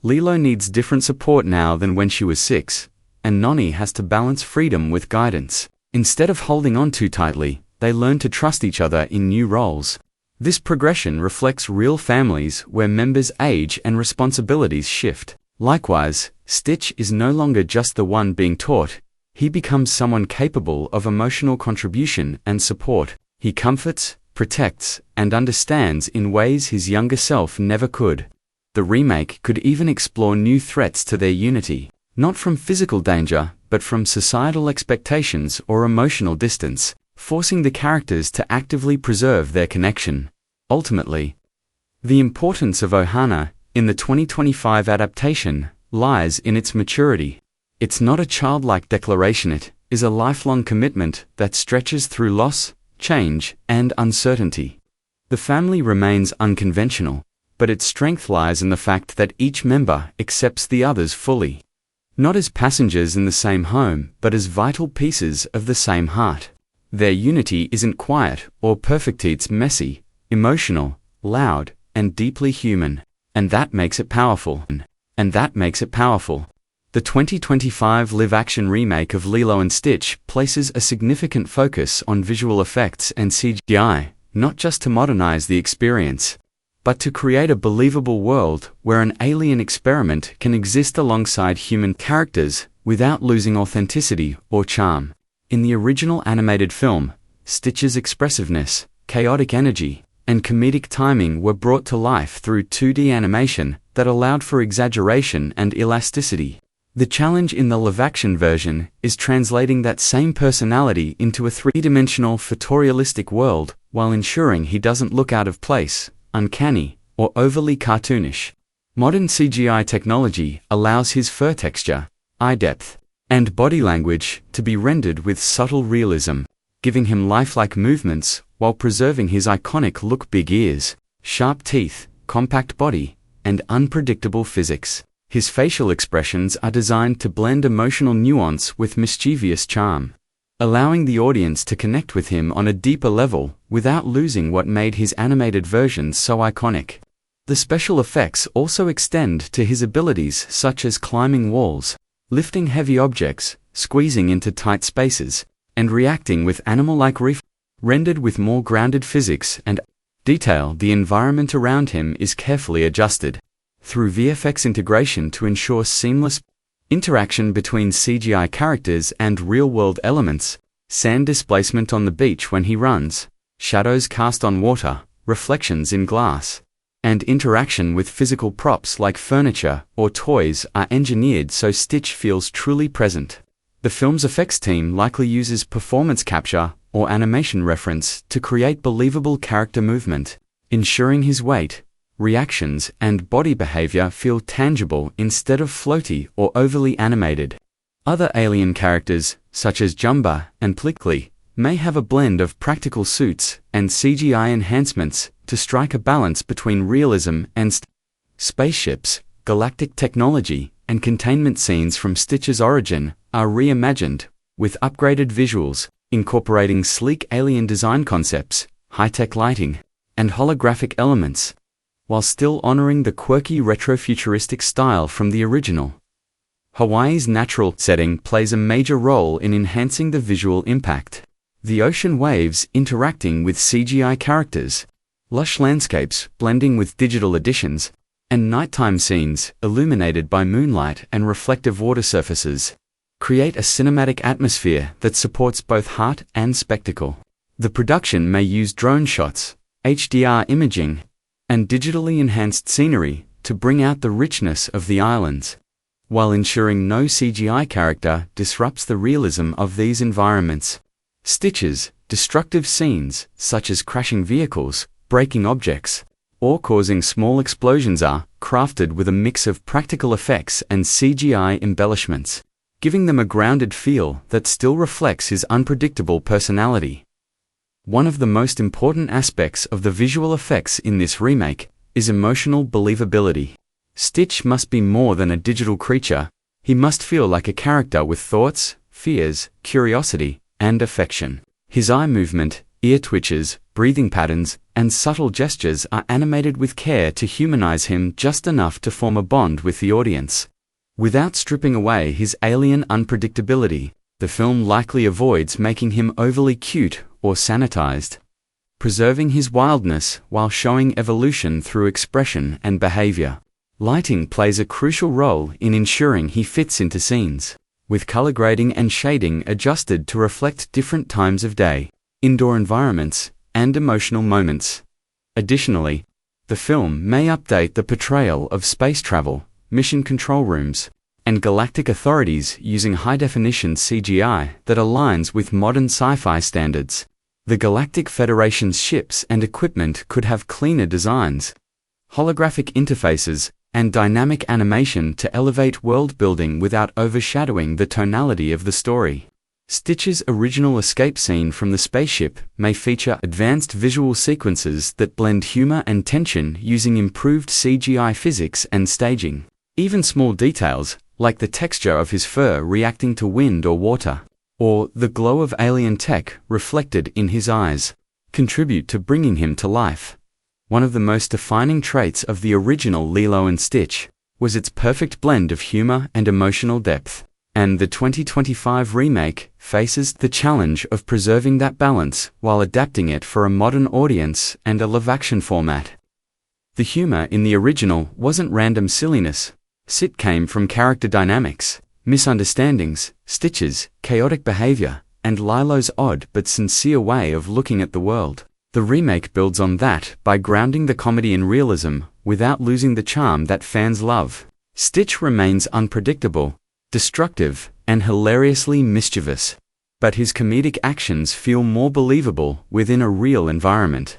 Lilo needs different support now than when she was 6, and Noni has to balance freedom with guidance. Instead of holding on too tightly, they learn to trust each other in new roles. This progression reflects real families where members age and responsibilities shift. Likewise, Stitch is no longer just the one being taught. He becomes someone capable of emotional contribution and support. He comforts, protects, and understands in ways his younger self never could. The remake could even explore new threats to their unity, not from physical danger, but from societal expectations or emotional distance, forcing the characters to actively preserve their connection. Ultimately, the importance of Ohana in the 2025 adaptation lies in its maturity. It's not a childlike declaration, it is a lifelong commitment that stretches through loss, change, and uncertainty. The family remains unconventional, but its strength lies in the fact that each member accepts the others fully. Not as passengers in the same home, but as vital pieces of the same heart. Their unity isn't quiet or perfect, it's messy, emotional, loud, and deeply human. And that makes it powerful. The 2025 live-action remake of Lilo and Stitch places a significant focus on visual effects and CGI, not just to modernize the experience, but to create a believable world where an alien experiment can exist alongside human characters without losing authenticity or charm. In the original animated film, Stitch's expressiveness, chaotic energy, and comedic timing were brought to life through 2D animation that allowed for exaggeration and elasticity. The challenge in the live-action version is translating that same personality into a three-dimensional photorealistic world while ensuring he doesn't look out of place, uncanny, or overly cartoonish. Modern CGI technology allows his fur texture, eye depth, and body language to be rendered with subtle realism, giving him lifelike movements while preserving his iconic look: big ears, sharp teeth, compact body, and unpredictable physics. His facial expressions are designed to blend emotional nuance with mischievous charm, allowing the audience to connect with him on a deeper level without losing what made his animated versions so iconic. The special effects also extend to his abilities such as climbing walls, lifting heavy objects, squeezing into tight spaces, and reacting with animal-like reflexes. Rendered with more grounded physics and detail, the environment around him is carefully adjusted through VFX integration to ensure seamless interaction between CGI characters and real-world elements. Sand displacement on the beach when he runs, shadows cast on water, reflections in glass, and interaction with physical props like furniture or toys are engineered so Stitch feels truly present. The film's effects team likely uses performance capture or animation reference to create believable character movement, ensuring his weight, reactions, and body behavior feel tangible instead of floaty or overly animated. Other alien characters, such as Jumba and Plickly, may have a blend of practical suits and CGI enhancements to strike a balance between realism and spaceships. Galactic technology and containment scenes from Stitch's origin are reimagined, with upgraded visuals, incorporating sleek alien design concepts, high-tech lighting, and holographic elements, while still honoring the quirky retrofuturistic style from the original. Hawaii's natural setting plays a major role in enhancing the visual impact. The ocean waves interacting with CGI characters, lush landscapes blending with digital additions, and nighttime scenes illuminated by moonlight and reflective water surfaces create a cinematic atmosphere that supports both heart and spectacle. The production may use drone shots, HDR imaging, and digitally enhanced scenery to bring out the richness of the islands, while ensuring no CGI character disrupts the realism of these environments. Stitch's destructive scenes, such as crashing vehicles, breaking objects, or causing small explosions, are crafted with a mix of practical effects and CGI embellishments, giving them a grounded feel that still reflects his unpredictable personality. One of the most important aspects of the visual effects in this remake is emotional believability. Stitch must be more than a digital creature. He must feel like a character with thoughts, fears, curiosity, and affection. His eye movement, ear twitches, breathing patterns, and subtle gestures are animated with care to humanize him just enough to form a bond with the audience. Without stripping away his alien unpredictability, the film likely avoids making him overly cute or sanitized, preserving his wildness while showing evolution through expression and behavior. Lighting plays a crucial role in ensuring he fits into scenes, with color grading and shading adjusted to reflect different times of day, indoor environments, and emotional moments. Additionally, the film may update the portrayal of space travel, mission control rooms, and galactic authorities using high-definition CGI that aligns with modern sci-fi standards. The Galactic Federation's ships and equipment could have cleaner designs, holographic interfaces, and dynamic animation to elevate world-building without overshadowing the tonality of the story. Stitch's original escape scene from the spaceship may feature advanced visual sequences that blend humor and tension using improved CGI physics and staging. Even small details, like the texture of his fur reacting to wind or water, or the glow of alien tech reflected in his eyes, contribute to bringing him to life. One of the most defining traits of the original Lilo and Stitch was its perfect blend of humor and emotional depth, and the 2025 remake faces the challenge of preserving that balance while adapting it for a modern audience and a live-action format. The humor in the original wasn't random silliness. It came from character dynamics, misunderstandings, Stitch's chaotic behavior, and Lilo's odd but sincere way of looking at the world. The remake builds on that by grounding the comedy in realism without losing the charm that fans love. Stitch remains unpredictable, destructive, and hilariously mischievous, but his comedic actions feel more believable within a real environment,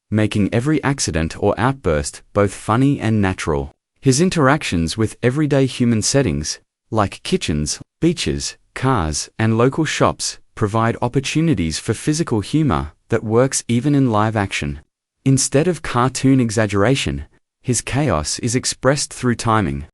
making every accident or outburst both funny and natural. His interactions with everyday human settings, like kitchens, beaches, cars, and local shops, provide opportunities for physical humor that works even in live action. Instead of cartoon exaggeration, his chaos is expressed through timing,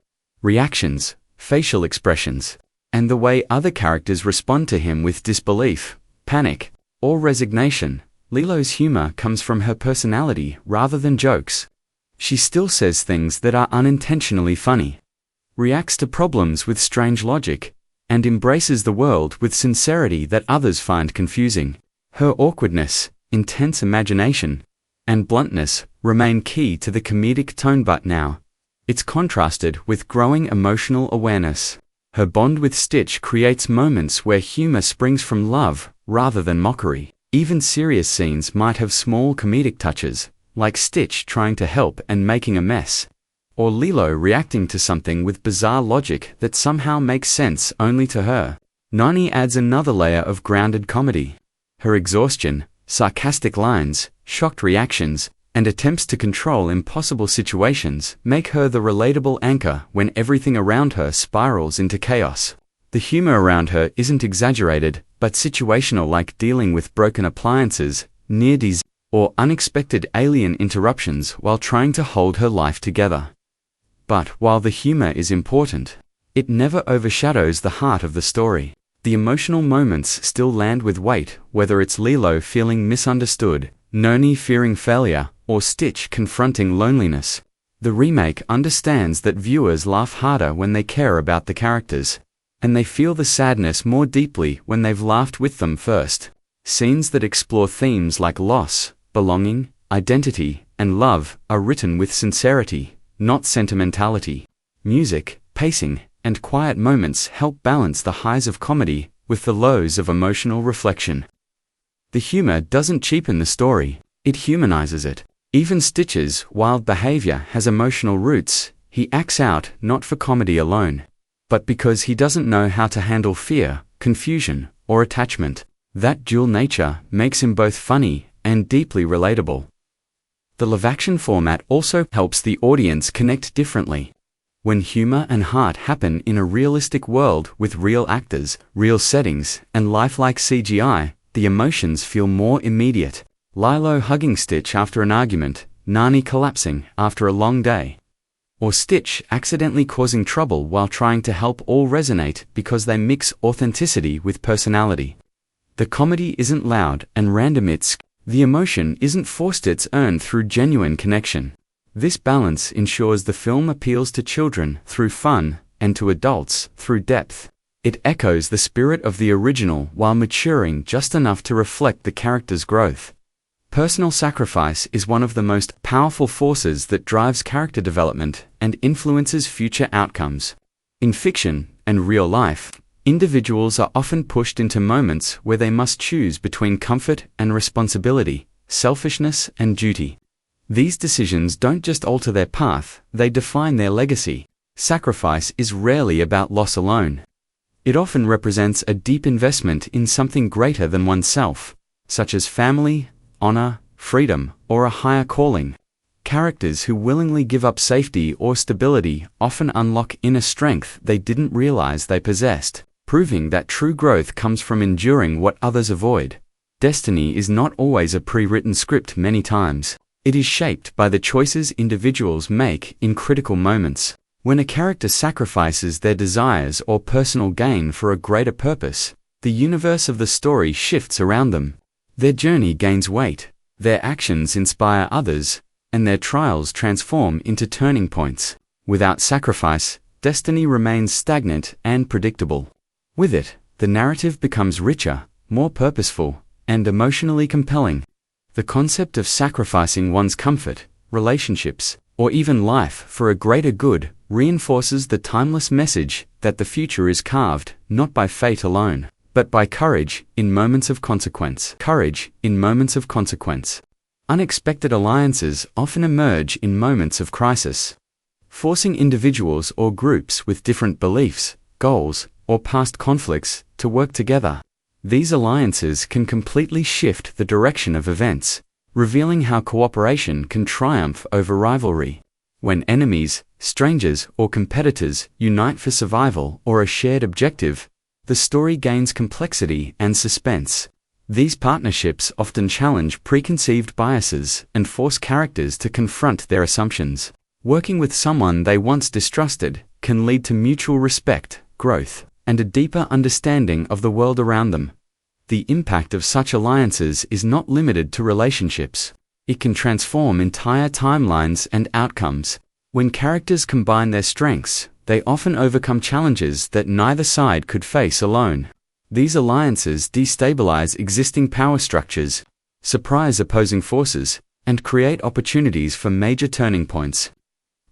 reactions, facial expressions, and the way other characters respond to him with disbelief, panic, or resignation. Lilo's humor comes from her personality rather than jokes. She still says things that are unintentionally funny, reacts to problems with strange logic, and embraces the world with sincerity that others find confusing. Her awkwardness, intense imagination, and bluntness remain key to the comedic tone, but now it's contrasted with growing emotional awareness. Her bond with Stitch creates moments where humor springs from love rather than mockery. Even serious scenes might have small comedic touches, like Stitch trying to help and making a mess, or Lilo reacting to something with bizarre logic that somehow makes sense only to her. Nani adds another layer of grounded comedy. Her exhaustion, sarcastic lines, shocked reactions, and attempts to control impossible situations make her the relatable anchor when everything around her spirals into chaos. The humor around her isn't exaggerated, but situational, like dealing with broken appliances, near-disaster, or unexpected alien interruptions while trying to hold her life together. But while the humor is important, it never overshadows the heart of the story. The emotional moments still land with weight, whether it's Lilo feeling misunderstood, Noni fearing failure, or Stitch confronting loneliness. The remake understands that viewers laugh harder when they care about the characters, and they feel the sadness more deeply when they've laughed with them first. Scenes that explore themes like loss, belonging, identity, and love are written with sincerity, not sentimentality. Music, pacing, and quiet moments help balance the highs of comedy with the lows of emotional reflection. The humor doesn't cheapen the story, it humanizes it. Even Stitch's wild behavior has emotional roots. He acts out not for comedy alone, but because he doesn't know how to handle fear, confusion, or attachment. That dual nature makes him both funny and deeply relatable. The live-action format also helps the audience connect differently. When humor and heart happen in a realistic world with real actors, real settings, and lifelike CGI, the emotions feel more immediate. Lilo hugging Stitch after an argument, Nani collapsing after a long day, or Stitch accidentally causing trouble while trying to help all resonate because they mix authenticity with personality. The comedy isn't loud and random, the emotion isn't forced, it's earned through genuine connection. This balance ensures the film appeals to children through fun and to adults through depth. It echoes the spirit of the original while maturing just enough to reflect the character's growth. Personal sacrifice is one of the most powerful forces that drives character development and influences future outcomes. In fiction and real life, individuals are often pushed into moments where they must choose between comfort and responsibility, selfishness and duty. These decisions don't just alter their path, they define their legacy. Sacrifice is rarely about loss alone. It often represents a deep investment in something greater than oneself, such as family, honor, freedom, or a higher calling. Characters who willingly give up safety or stability often unlock inner strength they didn't realize they possessed, proving that true growth comes from enduring what others avoid. Destiny is not always a pre-written script. Many times, it is shaped by the choices individuals make in critical moments. When a character sacrifices their desires or personal gain for a greater purpose, the universe of the story shifts around them. Their journey gains weight, their actions inspire others, and their trials transform into turning points. Without sacrifice, destiny remains stagnant and predictable. With it, the narrative becomes richer, more purposeful, and emotionally compelling. The concept of sacrificing one's comfort, relationships, or even life for a greater good reinforces the timeless message that the future is carved not by fate alone, but by courage in moments of consequence. Courage in moments of consequence. Unexpected alliances often emerge in moments of crisis, forcing individuals or groups with different beliefs, goals, or past conflicts to work together. These alliances can completely shift the direction of events, revealing how cooperation can triumph over rivalry. When enemies, strangers, or competitors unite for survival or a shared objective, the story gains complexity and suspense. These partnerships often challenge preconceived biases and force characters to confront their assumptions. Working with someone they once distrusted can lead to mutual respect, growth, and a deeper understanding of the world around them. The impact of such alliances is not limited to relationships. It can transform entire timelines and outcomes. When characters combine their strengths, they often overcome challenges that neither side could face alone. These alliances destabilize existing power structures, surprise opposing forces, and create opportunities for major turning points.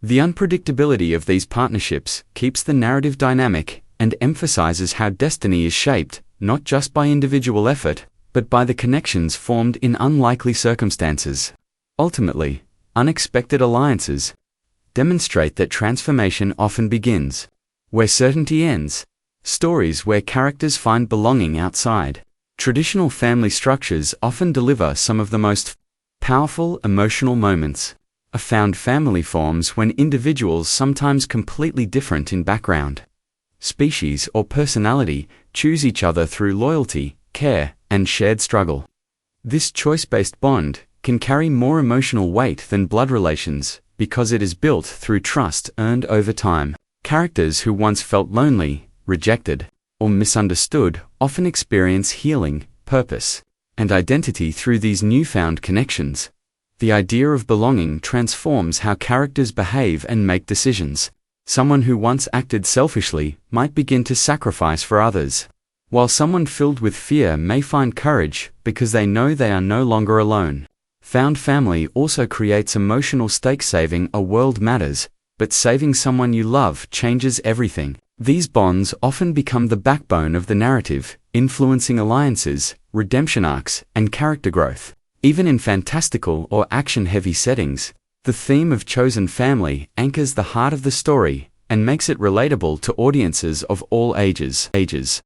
The unpredictability of these partnerships keeps the narrative dynamic and emphasizes how destiny is shaped, not just by individual effort, but by the connections formed in unlikely circumstances. Ultimately, unexpected alliances demonstrate that transformation often begins where certainty ends. Stories where characters find belonging outside traditional family structures often deliver some of the most powerful emotional moments. A found family forms when individuals, sometimes completely different in background, species, or personality, choose each other through loyalty, care, and shared struggle. This choice-based bond can carry more emotional weight than blood relations because it is built through trust earned over time. Characters who once felt lonely, rejected, or misunderstood often experience healing, purpose, and identity through these newfound connections. The idea of belonging transforms how characters behave and make decisions. Someone who once acted selfishly might begin to sacrifice for others, while someone filled with fear may find courage because they know they are no longer alone. Found family also creates emotional stake. Saving a world matters, but saving someone you love changes everything. These bonds often become the backbone of the narrative, influencing alliances, redemption arcs, and character growth. Even in fantastical or action-heavy settings, the theme of chosen family anchors the heart of the story and makes it relatable to audiences of all ages.